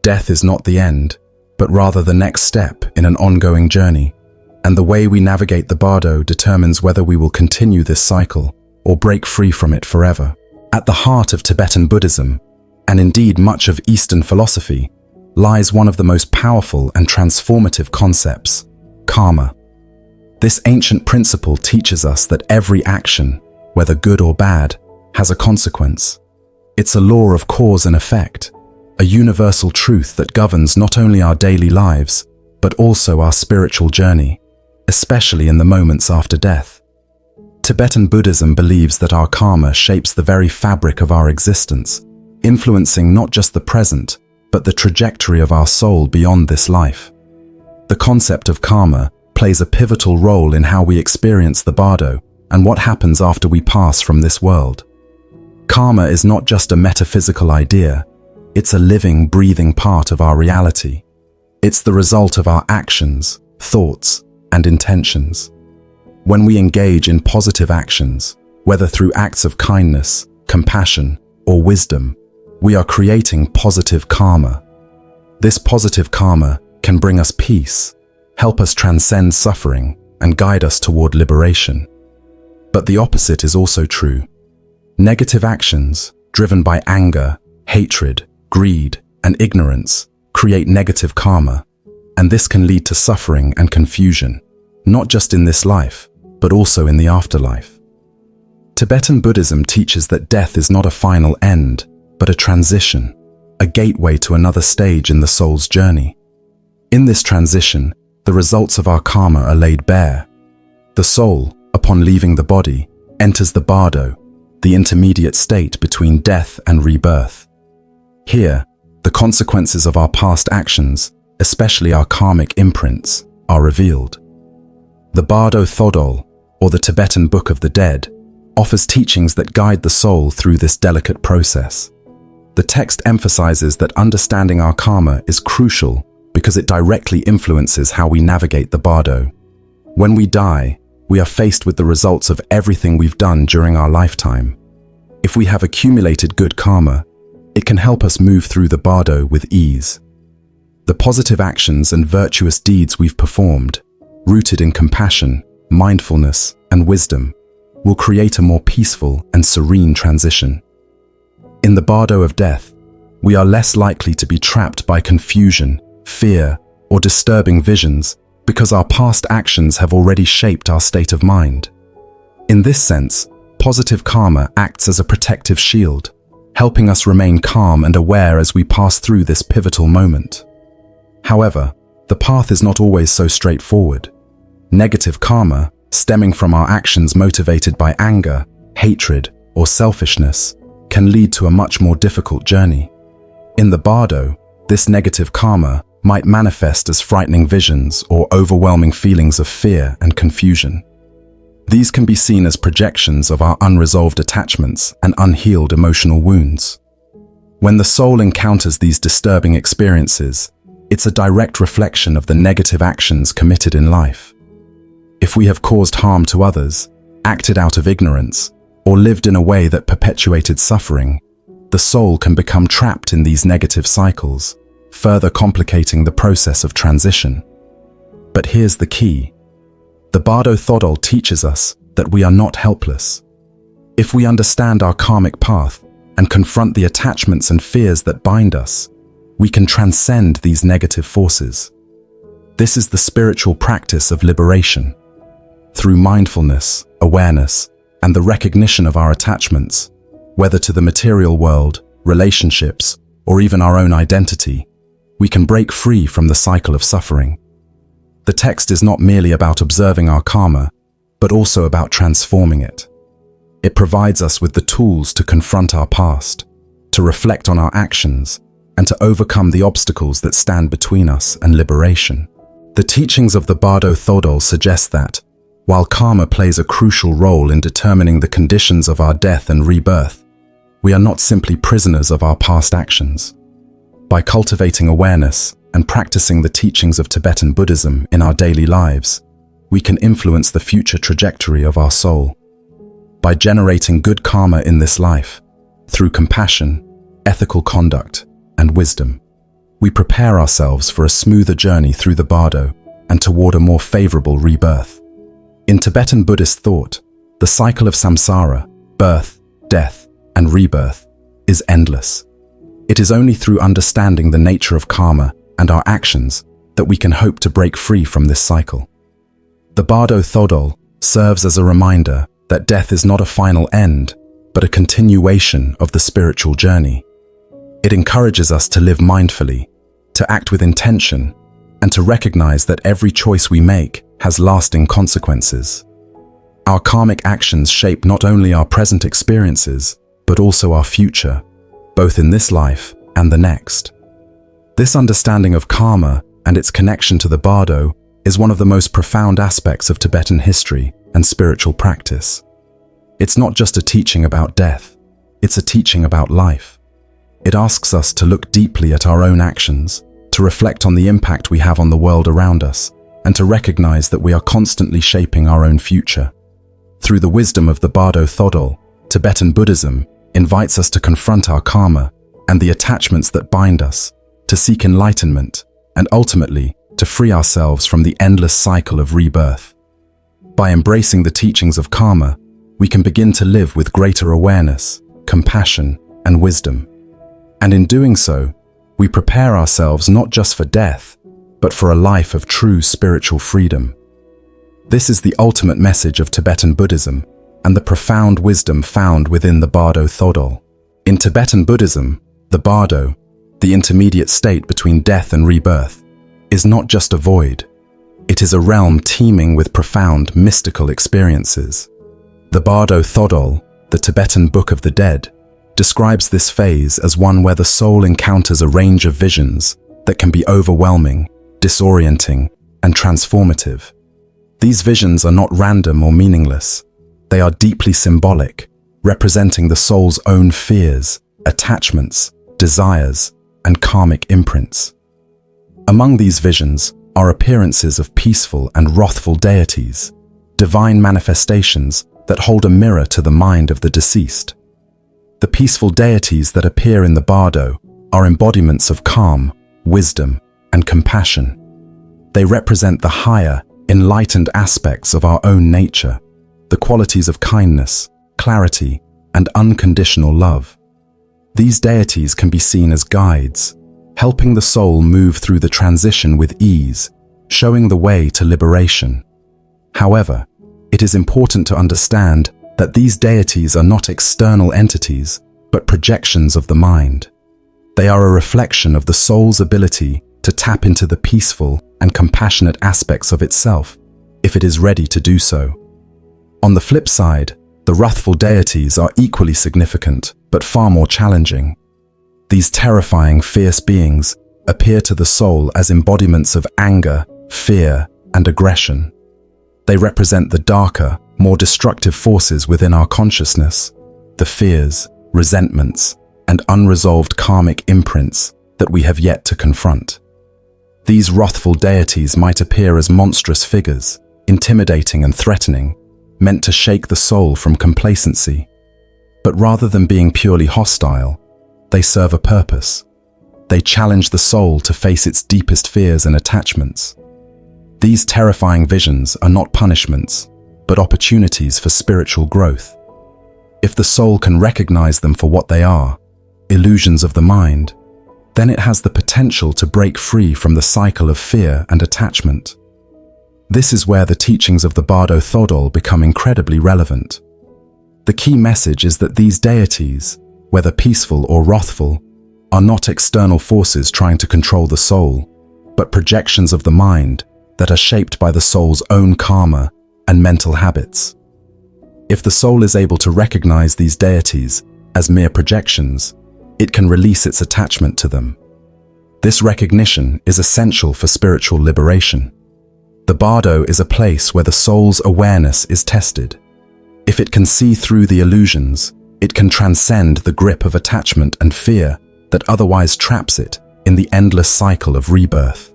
Death is not the end, but rather the next step in an ongoing journey, and the way we navigate the bardo determines whether we will continue this cycle or break free from it forever. At the heart of Tibetan Buddhism, and indeed much of Eastern philosophy, lies one of the most powerful and transformative concepts, karma. This ancient principle teaches us that every action, whether good or bad, has a consequence. It's a law of cause and effect, a universal truth that governs not only our daily lives, but also our spiritual journey, especially in the moments after death. Tibetan Buddhism believes that our karma shapes the very fabric of our existence, influencing not just the present, but the trajectory of our soul beyond this life. The concept of karma plays a pivotal role in how we experience the bardo and what happens after we pass from this world. Karma is not just a metaphysical idea, it's a living, breathing part of our reality. It's the result of our actions, thoughts, and intentions. When we engage in positive actions, whether through acts of kindness, compassion, or wisdom, we are creating positive karma. This positive karma can bring us peace, help us transcend suffering, and guide us toward liberation. But the opposite is also true. Negative actions, driven by anger, hatred, greed, and ignorance, create negative karma, and this can lead to suffering and confusion, not just in this life, but also in the afterlife. Tibetan Buddhism teaches that death is not a final end, but a transition, a gateway to another stage in the soul's journey. In this transition, the results of our karma are laid bare. The soul, upon leaving the body, enters the Bardo, the intermediate state between death and rebirth. Here, the consequences of our past actions, especially our karmic imprints, are revealed. The Bardo Thodol, or the Tibetan Book of the Dead, offers teachings that guide the soul through this delicate process. The text emphasizes that understanding our karma is crucial because it directly influences how we navigate the Bardo. When we die, we are faced with the results of everything we've done during our lifetime. If we have accumulated good karma, it can help us move through the Bardo with ease. The positive actions and virtuous deeds we've performed, rooted in compassion, mindfulness, and wisdom, will create a more peaceful and serene transition. In the Bardo of death, we are less likely to be trapped by confusion, fear, or disturbing visions because our past actions have already shaped our state of mind. In this sense, positive karma acts as a protective shield, helping us remain calm and aware as we pass through this pivotal moment. However, the path is not always so straightforward. Negative karma, stemming from our actions motivated by anger, hatred, or selfishness, can lead to a much more difficult journey. In the Bardo, this negative karma might manifest as frightening visions or overwhelming feelings of fear and confusion. These can be seen as projections of our unresolved attachments and unhealed emotional wounds. When the soul encounters these disturbing experiences, it's a direct reflection of the negative actions committed in life. If we have caused harm to others, acted out of ignorance, or lived in a way that perpetuated suffering, the soul can become trapped in these negative cycles, further complicating the process of transition. But here's the key. The Bardo Thodol teaches us that we are not helpless. If we understand our karmic path and confront the attachments and fears that bind us, we can transcend these negative forces. This is the spiritual practice of liberation. Through mindfulness, awareness, and the recognition of our attachments, whether to the material world, relationships, or even our own identity, we can break free from the cycle of suffering. The text is not merely about observing our karma, but also about transforming it. It provides us with the tools to confront our past, to reflect on our actions, and to overcome the obstacles that stand between us and liberation. The teachings of the Bardo Thodol suggest that, while karma plays a crucial role in determining the conditions of our death and rebirth, we are not simply prisoners of our past actions. By cultivating awareness and practicing the teachings of Tibetan Buddhism in our daily lives, we can influence the future trajectory of our soul. By generating good karma in this life, through compassion, ethical conduct, and wisdom, we prepare ourselves for a smoother journey through the Bardo and toward a more favorable rebirth. In Tibetan Buddhist thought, the cycle of samsara, birth, death, and rebirth, is endless. It is only through understanding the nature of karma and our actions that we can hope to break free from this cycle. The Bardo Thodol serves as a reminder that death is not a final end, but a continuation of the spiritual journey. It encourages us to live mindfully, to act with intention, and to recognize that every choice we make has lasting consequences. Our karmic actions shape not only our present experiences, but also our future, both in this life and the next. This understanding of karma and its connection to the Bardo is one of the most profound aspects of Tibetan history and spiritual practice. It's not just a teaching about death, it's a teaching about life. It asks us to look deeply at our own actions, to reflect on the impact we have on the world around us, and to recognize that we are constantly shaping our own future. Through the wisdom of the Bardo Thodol, Tibetan Buddhism invites us to confront our karma and the attachments that bind us, to seek enlightenment, and ultimately to free ourselves from the endless cycle of rebirth. By embracing the teachings of karma, we can begin to live with greater awareness, compassion, and wisdom. And in doing so, we prepare ourselves not just for death, but for a life of true spiritual freedom. This is the ultimate message of Tibetan Buddhism and the profound wisdom found within the Bardo Thodol. In Tibetan Buddhism, the Bardo, the intermediate state between death and rebirth, is not just a void. It is a realm teeming with profound mystical experiences. The Bardo Thodol, the Tibetan Book of the Dead, describes this phase as one where the soul encounters a range of visions that can be overwhelming, disorienting, and transformative. These visions are not random or meaningless. They are deeply symbolic, representing the soul's own fears, attachments, desires, and karmic imprints. Among these visions are appearances of peaceful and wrathful deities, divine manifestations that hold a mirror to the mind of the deceased. The peaceful deities that appear in the Bardo are embodiments of calm, wisdom, and compassion. They represent the higher, enlightened aspects of our own nature, the qualities of kindness, clarity, and unconditional love. These deities can be seen as guides, helping the soul move through the transition with ease, showing the way to liberation. However, it is important to understand that these deities are not external entities, but projections of the mind. They are a reflection of the soul's ability to tap into the peaceful and compassionate aspects of itself, if it is ready to do so. On the flip side, the wrathful deities are equally significant, but far more challenging. These terrifying, fierce beings appear to the soul as embodiments of anger, fear, and aggression. They represent the darker, more destructive forces within our consciousness, the fears, resentments, and unresolved karmic imprints that we have yet to confront. These wrathful deities might appear as monstrous figures, intimidating and threatening, meant to shake the soul from complacency. But rather than being purely hostile, they serve a purpose. They challenge the soul to face its deepest fears and attachments. These terrifying visions are not punishments, but opportunities for spiritual growth. If the soul can recognize them for what they are, illusions of the mind, then it has the potential to break free from the cycle of fear and attachment. This is where the teachings of the Bardo Thodol become incredibly relevant. The key message is that these deities, whether peaceful or wrathful, are not external forces trying to control the soul, but projections of the mind that are shaped by the soul's own karma and mental habits. If the soul is able to recognize these deities as mere projections, it can release its attachment to them. This recognition is essential for spiritual liberation. The Bardo is a place where the soul's awareness is tested. If it can see through the illusions, it can transcend the grip of attachment and fear that otherwise traps it in the endless cycle of rebirth.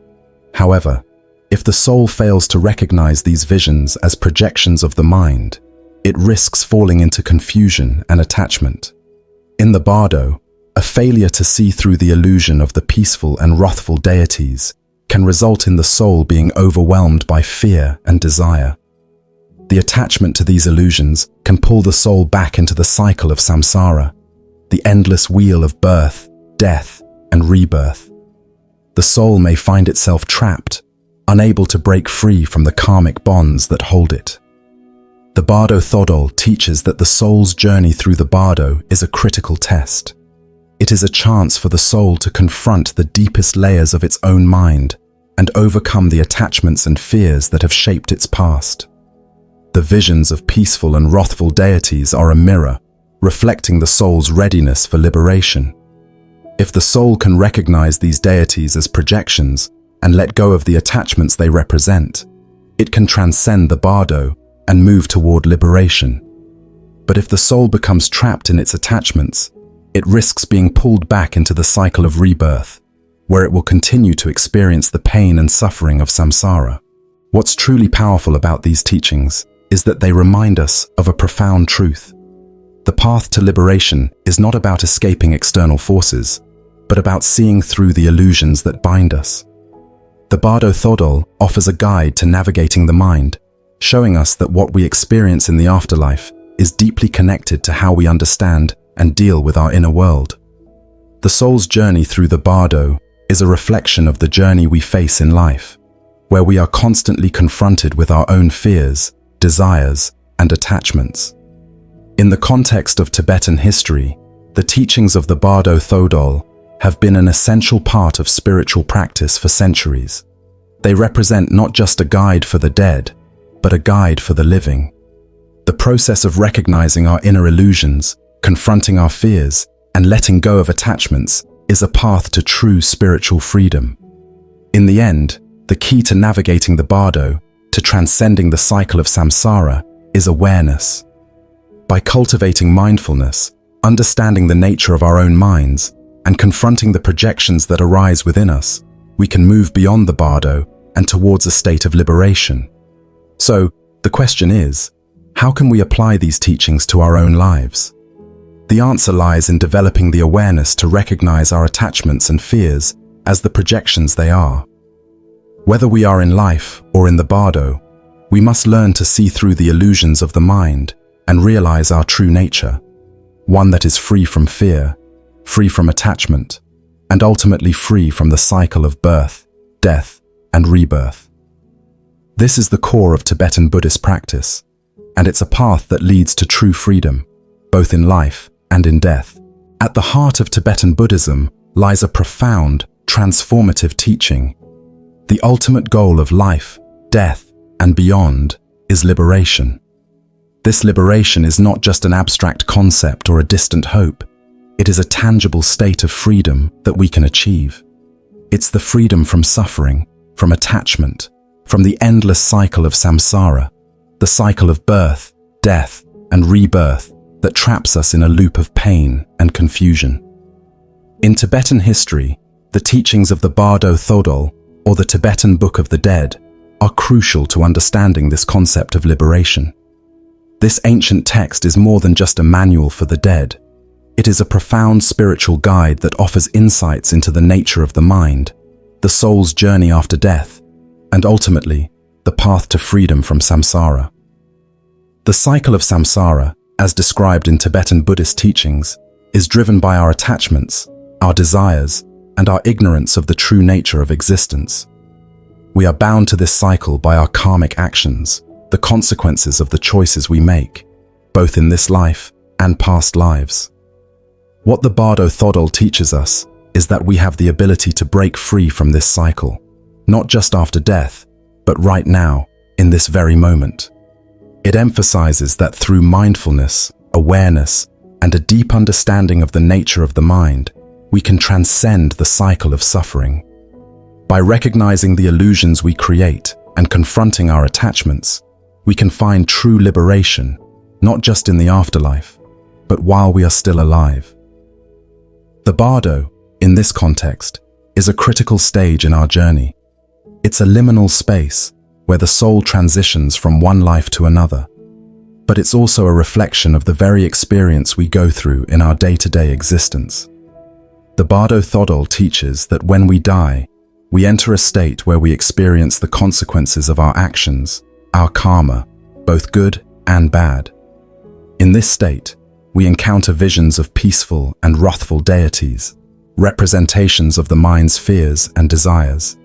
However, if the soul fails to recognize these visions as projections of the mind, it risks falling into confusion and attachment. In the Bardo, a failure to see through the illusion of the peaceful and wrathful deities can result in the soul being overwhelmed by fear and desire. The attachment to these illusions can pull the soul back into the cycle of samsara, the endless wheel of birth, death, and rebirth. The soul may find itself trapped, unable to break free from the karmic bonds that hold it. The Bardo Thodol teaches that the soul's journey through the Bardo is a critical test. It is a chance for the soul to confront the deepest layers of its own mind and overcome the attachments and fears that have shaped its past. The visions of peaceful and wrathful deities are a mirror, reflecting the soul's readiness for liberation. If the soul can recognize these deities as projections and let go of the attachments they represent, it can transcend the Bardo and move toward liberation. But if the soul becomes trapped in its attachments, it risks being pulled back into the cycle of rebirth, where it will continue to experience the pain and suffering of samsara. What's truly powerful about these teachings is that they remind us of a profound truth. The path to liberation is not about escaping external forces, but about seeing through the illusions that bind us. The Bardo Thodol offers a guide to navigating the mind, showing us that what we experience in the afterlife is deeply connected to how we understand and deal with our inner world. The soul's journey through the Bardo is a reflection of the journey we face in life, where we are constantly confronted with our own fears, desires, and attachments. In the context of Tibetan history, the teachings of the Bardo Thodol have been an essential part of spiritual practice for centuries. They represent not just a guide for the dead, but a guide for the living. The process of recognizing our inner illusions, confronting our fears, and letting go of attachments is a path to true spiritual freedom. In the end, the key to navigating the Bardo, to transcending the cycle of samsara, is awareness. By cultivating mindfulness, understanding the nature of our own minds, and confronting the projections that arise within us, we can move beyond the Bardo and towards a state of liberation. So, the question is, how can we apply these teachings to our own lives? The answer lies in developing the awareness to recognize our attachments and fears as the projections they are. Whether we are in life or in the Bardo, we must learn to see through the illusions of the mind and realize our true nature, one that is free from fear, free from attachment, and ultimately free from the cycle of birth, death, and rebirth. This is the core of Tibetan Buddhist practice, and it's a path that leads to true freedom, both in life and in death. At the heart of Tibetan Buddhism lies a profound, transformative teaching. The ultimate goal of life, death, and beyond is liberation. This liberation is not just an abstract concept or a distant hope. It is a tangible state of freedom that we can achieve. It's the freedom from suffering, from attachment, from the endless cycle of samsara, the cycle of birth, death, and rebirth that traps us in a loop of pain and confusion. In Tibetan history, the teachings of the Bardo Thodol, or the Tibetan Book of the Dead, are crucial to understanding this concept of liberation. This ancient text is more than just a manual for the dead. It is a profound spiritual guide that offers insights into the nature of the mind, the soul's journey after death, and ultimately, the path to freedom from samsara. The cycle of samsara, as described in Tibetan Buddhist teachings, is driven by our attachments, our desires, and our ignorance of the true nature of existence. We are bound to this cycle by our karmic actions, the consequences of the choices we make, both in this life and past lives. What the Bardo Thodol teaches us is that we have the ability to break free from this cycle, not just after death, but right now, in this very moment. It emphasizes that through mindfulness, awareness, and a deep understanding of the nature of the mind, we can transcend the cycle of suffering. By recognizing the illusions we create and confronting our attachments, we can find true liberation, not just in the afterlife, but while we are still alive. The Bardo, in this context, is a critical stage in our journey. It's a liminal space where the soul transitions from one life to another, but it's also a reflection of the very experience we go through in our day-to-day existence. The Bardo Thodol teaches that when we die, we enter a state where we experience the consequences of our actions, our karma, both good and bad. In this state, we encounter visions of peaceful and wrathful deities, representations of the mind's fears and desires.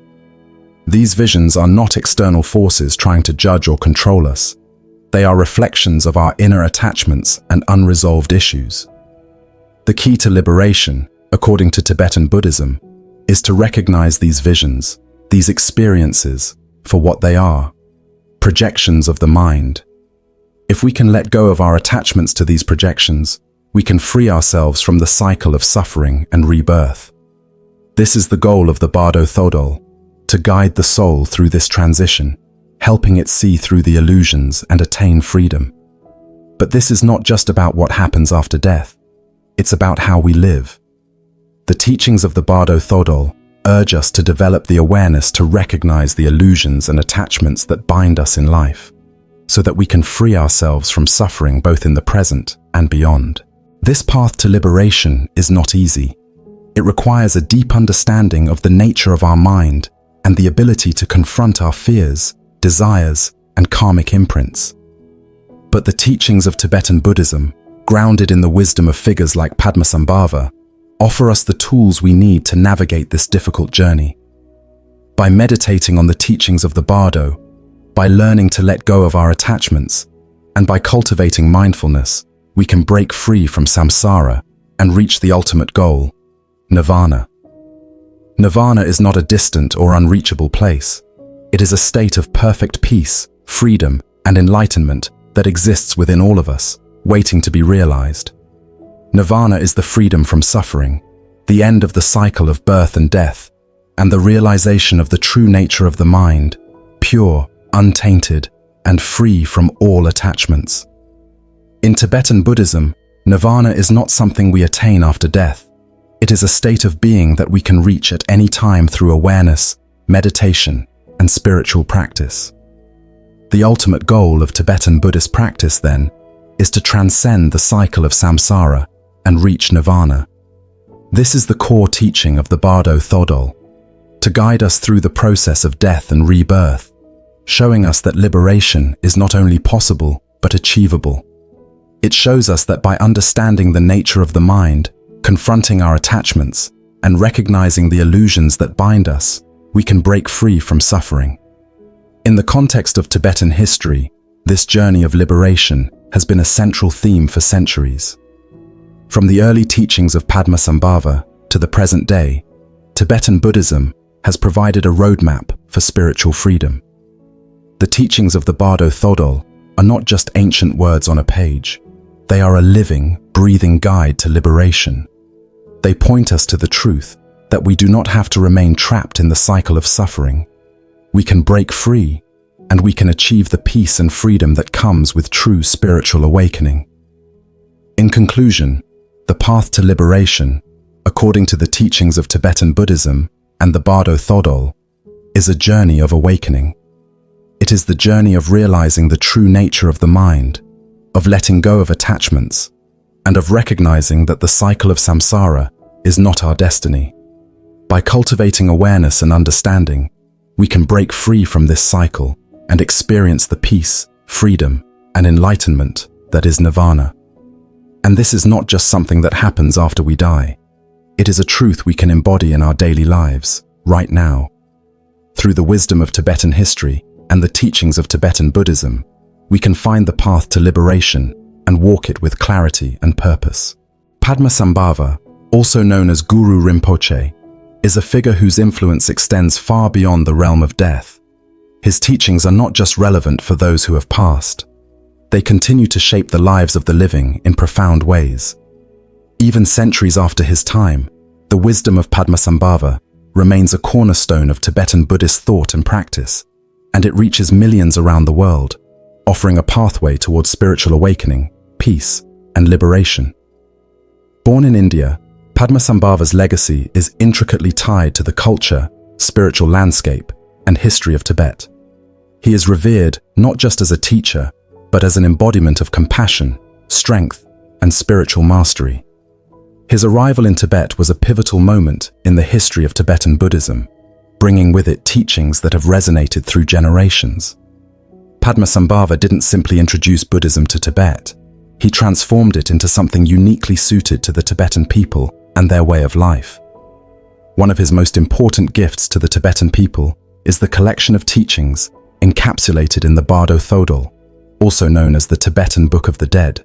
These visions are not external forces trying to judge or control us. They are reflections of our inner attachments and unresolved issues. The key to liberation, according to Tibetan Buddhism, is to recognize these visions, these experiences, for what they are, projections of the mind. If we can let go of our attachments to these projections, we can free ourselves from the cycle of suffering and rebirth. This is the goal of the Bardo Thodol, to guide the soul through this transition, helping it see through the illusions and attain freedom. But this is not just about what happens after death. It's about how we live. The teachings of the Bardo Thodol urge us to develop the awareness to recognize the illusions and attachments that bind us in life, so that we can free ourselves from suffering both in the present and beyond. This path to liberation is not easy. It requires a deep understanding of the nature of our mind and the ability to confront our fears, desires, and karmic imprints. But the teachings of Tibetan Buddhism, grounded in the wisdom of figures like Padmasambhava, offer us the tools we need to navigate this difficult journey. By meditating on the teachings of the Bardo, by learning to let go of our attachments, and by cultivating mindfulness, we can break free from samsara and reach the ultimate goal, nirvana. Nirvana is not a distant or unreachable place. It is a state of perfect peace, freedom, and enlightenment that exists within all of us, waiting to be realized. Nirvana is the freedom from suffering, the end of the cycle of birth and death, and the realization of the true nature of the mind, pure, untainted, and free from all attachments. In Tibetan Buddhism, nirvana is not something we attain after death. It is a state of being that we can reach at any time through awareness, meditation, and spiritual practice. The ultimate goal of Tibetan Buddhist practice, then, is to transcend the cycle of samsara and reach nirvana. This is the core teaching of the Bardo Thodol, to guide us through the process of death and rebirth, showing us that liberation is not only possible but achievable. It shows us that by understanding the nature of the mind, confronting our attachments, and recognizing the illusions that bind us, we can break free from suffering. In the context of Tibetan history, this journey of liberation has been a central theme for centuries. From the early teachings of Padmasambhava to the present day, Tibetan Buddhism has provided a roadmap for spiritual freedom. The teachings of the Bardo Thodol are not just ancient words on a page. They are a living, breathing guide to liberation. They point us to the truth that we do not have to remain trapped in the cycle of suffering. We can break free, and we can achieve the peace and freedom that comes with true spiritual awakening. In conclusion, the path to liberation, according to the teachings of Tibetan Buddhism and the Bardo Thodol, is a journey of awakening. It is the journey of realizing the true nature of the mind, of letting go of attachments, and of recognizing that the cycle of samsara is not our destiny. By cultivating awareness and understanding, we can break free from this cycle and experience the peace, freedom, and enlightenment that is nirvana. And this is not just something that happens after we die. It is a truth we can embody in our daily lives, right now. Through the wisdom of Tibetan history and the teachings of Tibetan Buddhism, we can find the path to liberation and walk it with clarity and purpose. Padmasambhava, also known as Guru Rinpoche, is a figure whose influence extends far beyond the realm of death. His teachings are not just relevant for those who have passed. They continue to shape the lives of the living in profound ways. Even centuries after his time, the wisdom of Padmasambhava remains a cornerstone of Tibetan Buddhist thought and practice, and it reaches millions around the world, offering a pathway towards spiritual awakening, peace, and liberation. Born in India, Padmasambhava's legacy is intricately tied to the culture, spiritual landscape, and history of Tibet. He is revered not just as a teacher, but as an embodiment of compassion, strength, and spiritual mastery. His arrival in Tibet was a pivotal moment in the history of Tibetan Buddhism, bringing with it teachings that have resonated through generations. Padmasambhava didn't simply introduce Buddhism to Tibet. He transformed it into something uniquely suited to the Tibetan people and their way of life. One of his most important gifts to the Tibetan people is the collection of teachings encapsulated in the Bardo Thodol, also known as the Tibetan Book of the Dead.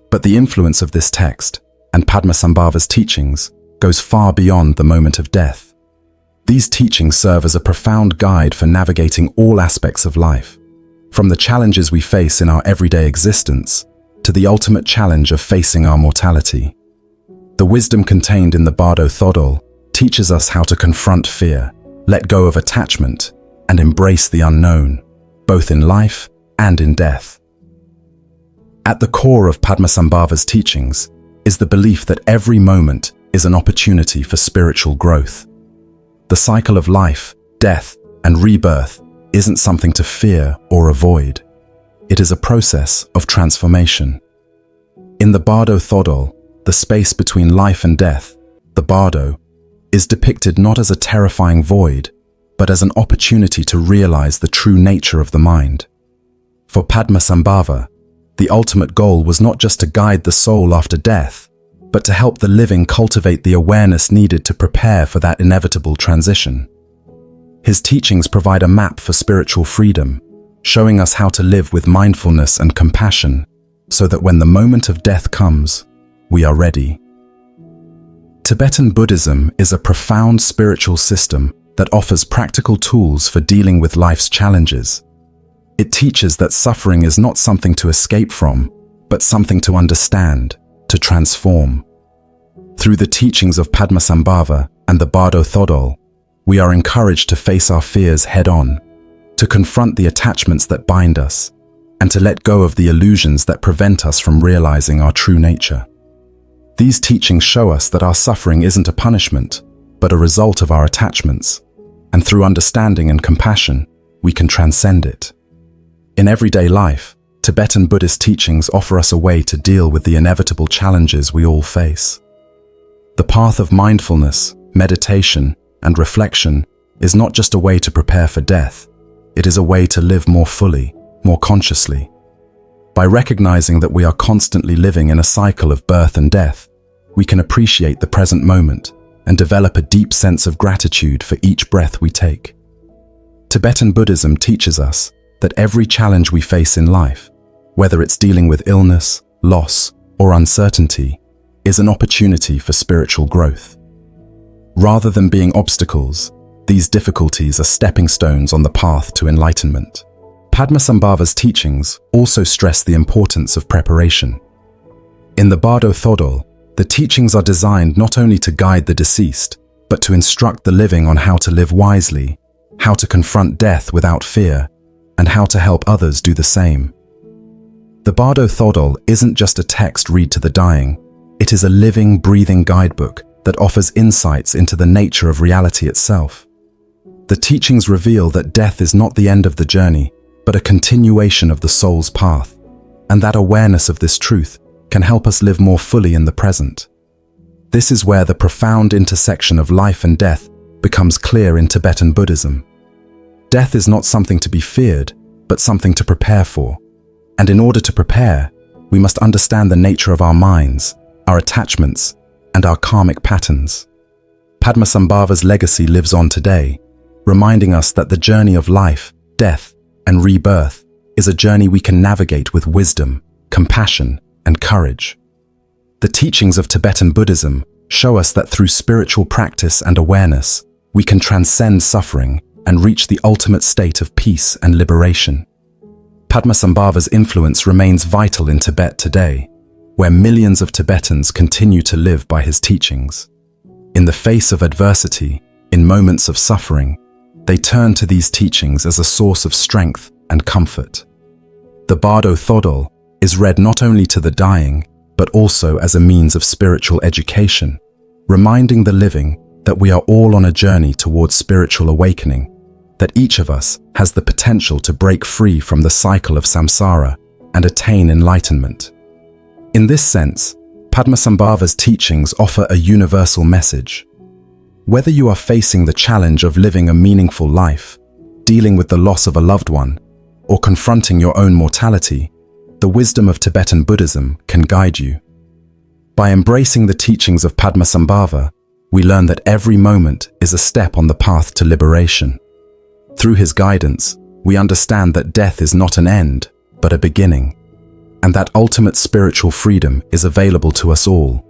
But the influence of this text and Padmasambhava's teachings goes far beyond the moment of death. These teachings serve as a profound guide for navigating all aspects of life, from the challenges we face in our everyday existence to the ultimate challenge of facing our mortality. The wisdom contained in the Bardo Thodol teaches us how to confront fear, let go of attachment, and embrace the unknown, both in life and in death. At the core of Padmasambhava's teachings is the belief that every moment is an opportunity for spiritual growth. The cycle of life, death, and rebirth isn't something to fear or avoid. It is a process of transformation. In the Bardo Thodol, the space between life and death, the Bardo, is depicted not as a terrifying void, but as an opportunity to realize the true nature of the mind. For Padmasambhava, the ultimate goal was not just to guide the soul after death, but to help the living cultivate the awareness needed to prepare for that inevitable transition. His teachings provide a map for spiritual freedom, showing us how to live with mindfulness and compassion, so that when the moment of death comes, we are ready. Tibetan Buddhism is a profound spiritual system that offers practical tools for dealing with life's challenges. It teaches that suffering is not something to escape from, but something to understand, to transform. Through the teachings of Padmasambhava and the Bardo Thodol, we are encouraged to face our fears head-on, to confront the attachments that bind us, and to let go of the illusions that prevent us from realizing our true nature. These teachings show us that our suffering isn't a punishment, but a result of our attachments, and through understanding and compassion, we can transcend it. In everyday life, Tibetan Buddhist teachings offer us a way to deal with the inevitable challenges we all face. The path of mindfulness, meditation, and reflection is not just a way to prepare for death, it is a way to live more fully, more consciously. By recognizing that we are constantly living in a cycle of birth and death, we can appreciate the present moment and develop a deep sense of gratitude for each breath we take. Tibetan Buddhism teaches us that every challenge we face in life, whether it's dealing with illness, loss, or uncertainty, is an opportunity for spiritual growth. Rather than being obstacles, these difficulties are stepping stones on the path to enlightenment. Padmasambhava's teachings also stress the importance of preparation. In the Bardo Thodol, the teachings are designed not only to guide the deceased, but to instruct the living on how to live wisely, how to confront death without fear, and how to help others do the same. The Bardo Thodol isn't just a text read to the dying, it is a living, breathing guidebook that offers insights into the nature of reality itself. The teachings reveal that death is not the end of the journey, but a continuation of the soul's path, and that awareness of this truth can help us live more fully in the present. This is where the profound intersection of life and death becomes clear in Tibetan Buddhism. Death is not something to be feared, but something to prepare for. And in order to prepare, we must understand the nature of our minds, our attachments, and our karmic patterns. Padmasambhava's legacy lives on today, reminding us that the journey of life, death, and rebirth is a journey we can navigate with wisdom, compassion, and courage. The teachings of Tibetan Buddhism show us that through spiritual practice and awareness, we can transcend suffering and reach the ultimate state of peace and liberation. Padmasambhava's influence remains vital in Tibet today, where millions of Tibetans continue to live by his teachings. In the face of adversity, in moments of suffering, they turn to these teachings as a source of strength and comfort. The Bardo Thodol is read not only to the dying, but also as a means of spiritual education, reminding the living that we are all on a journey towards spiritual awakening, that each of us has the potential to break free from the cycle of samsara and attain enlightenment. In this sense, Padmasambhava's teachings offer a universal message. Whether you are facing the challenge of living a meaningful life, dealing with the loss of a loved one, or confronting your own mortality, the wisdom of Tibetan Buddhism can guide you. By embracing the teachings of Padmasambhava, we learn that every moment is a step on the path to liberation. Through his guidance, we understand that death is not an end, but a beginning, and that ultimate spiritual freedom is available to us all,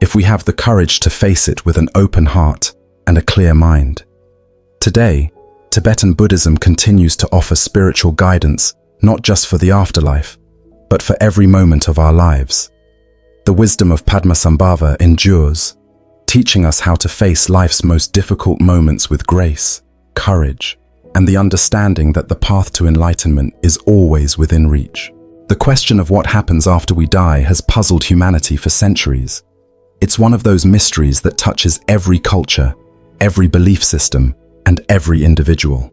if we have the courage to face it with an open heart and a clear mind. Today, Tibetan Buddhism continues to offer spiritual guidance not just for the afterlife, but for every moment of our lives. The wisdom of Padmasambhava endures, teaching us how to face life's most difficult moments with grace, courage, and the understanding that the path to enlightenment is always within reach. The question of what happens after we die has puzzled humanity for centuries. It's one of those mysteries that touches every culture, every belief system, and every individual.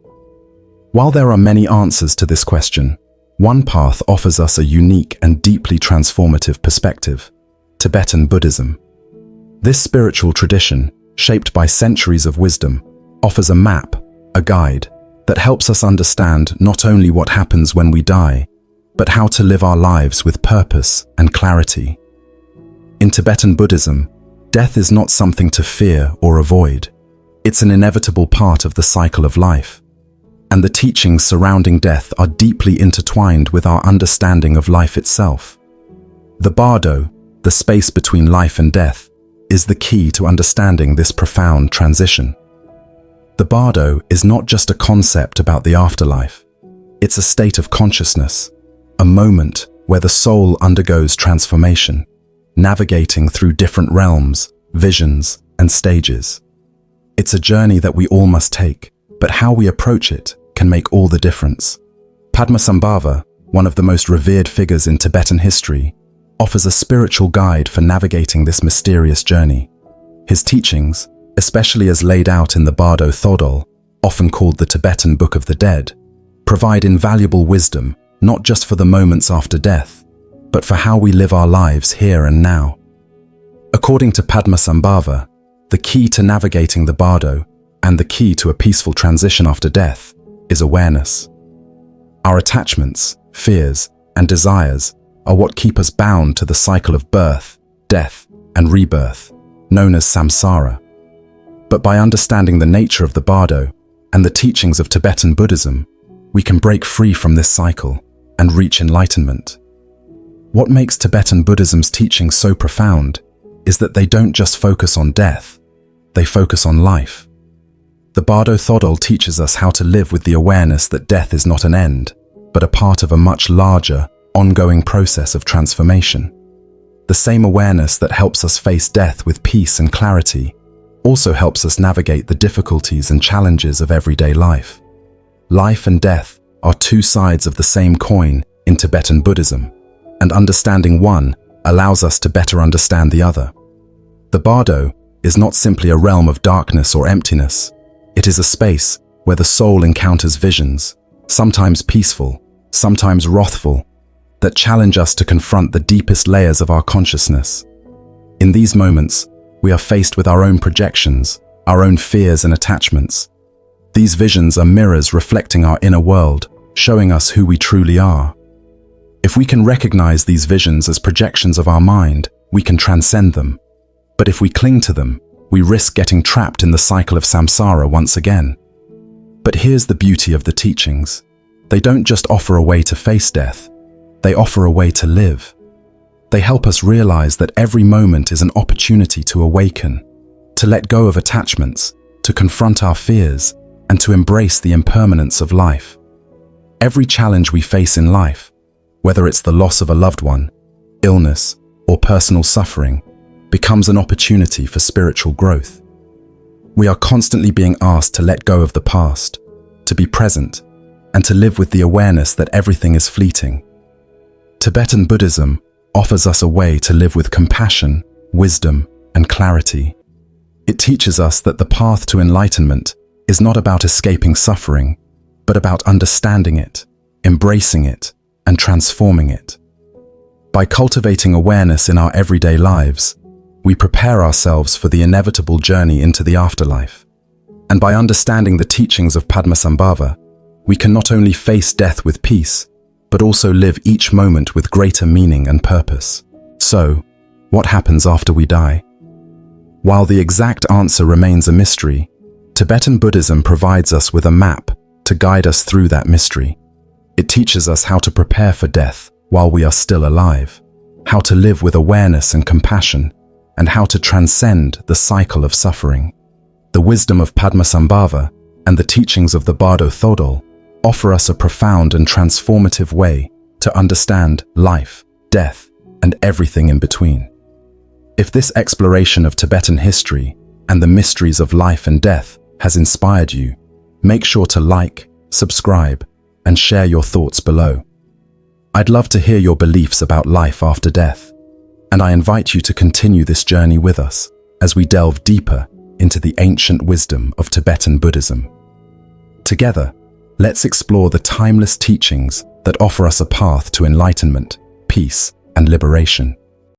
While there are many answers to this question, one path offers us a unique and deeply transformative perspective: Tibetan Buddhism. This spiritual tradition, shaped by centuries of wisdom, offers a map, a guide, that helps us understand not only what happens when we die, but how to live our lives with purpose and clarity. In Tibetan Buddhism, death is not something to fear or avoid. It's an inevitable part of the cycle of life. And the teachings surrounding death are deeply intertwined with our understanding of life itself. The Bardo, the space between life and death, is the key to understanding this profound transition. The Bardo is not just a concept about the afterlife. It's a state of consciousness, a moment where the soul undergoes transformation, navigating through different realms, visions, and stages. It's a journey that we all must take, but how we approach it can make all the difference. Padmasambhava, one of the most revered figures in Tibetan history, offers a spiritual guide for navigating this mysterious journey. His teachings, especially as laid out in the Bardo Thodol, often called the Tibetan Book of the Dead, provide invaluable wisdom not just for the moments after death, but for how we live our lives here and now. According to Padmasambhava, the key to navigating the Bardo and the key to a peaceful transition after death is awareness. Our attachments, fears, and desires are what keep us bound to the cycle of birth, death, and rebirth, known as samsara. But by understanding the nature of the Bardo and the teachings of Tibetan Buddhism, we can break free from this cycle and reach enlightenment. What makes Tibetan Buddhism's teachings so profound is that they don't just focus on death, they focus on life. The Bardo Thodol teaches us how to live with the awareness that death is not an end, but a part of a much larger, ongoing process of transformation. The same awareness that helps us face death with peace and clarity also helps us navigate the difficulties and challenges of everyday life. Life and death are two sides of the same coin in Tibetan Buddhism, and understanding one allows us to better understand the other. The Bardo is not simply a realm of darkness or emptiness. It is a space where the soul encounters visions, sometimes peaceful, sometimes wrathful, that challenge us to confront the deepest layers of our consciousness. In these moments, we are faced with our own projections, our own fears and attachments. These visions are mirrors reflecting our inner world, showing us who we truly are. If we can recognize these visions as projections of our mind, we can transcend them. But if we cling to them, we risk getting trapped in the cycle of samsara once again. But here's the beauty of the teachings. They don't just offer a way to face death, they offer a way to live. They help us realize that every moment is an opportunity to awaken, to let go of attachments, to confront our fears, and to embrace the impermanence of life. Every challenge we face in life, whether it's the loss of a loved one, illness, or personal suffering, becomes an opportunity for spiritual growth. We are constantly being asked to let go of the past, to be present, and to live with the awareness that everything is fleeting. Tibetan Buddhism offers us a way to live with compassion, wisdom, and clarity. It teaches us that the path to enlightenment is not about escaping suffering, but about understanding it, embracing it, and transforming it. By cultivating awareness in our everyday lives, we prepare ourselves for the inevitable journey into the afterlife. And by understanding the teachings of Padmasambhava, we can not only face death with peace, but also live each moment with greater meaning and purpose. So, what happens after we die? While the exact answer remains a mystery, Tibetan Buddhism provides us with a map to guide us through that mystery. It teaches us how to prepare for death while we are still alive, how to live with awareness and compassion, and how to transcend the cycle of suffering. The wisdom of Padmasambhava and the teachings of the Bardo Thodol offer us a profound and transformative way to understand life, death, and everything in between. If this exploration of Tibetan history and the mysteries of life and death has inspired you, make sure to like, subscribe, and share your thoughts below. I'd love to hear your beliefs about life after death, and I invite you to continue this journey with us as we delve deeper into the ancient wisdom of Tibetan Buddhism. Together, let's explore the timeless teachings that offer us a path to enlightenment, peace, and liberation.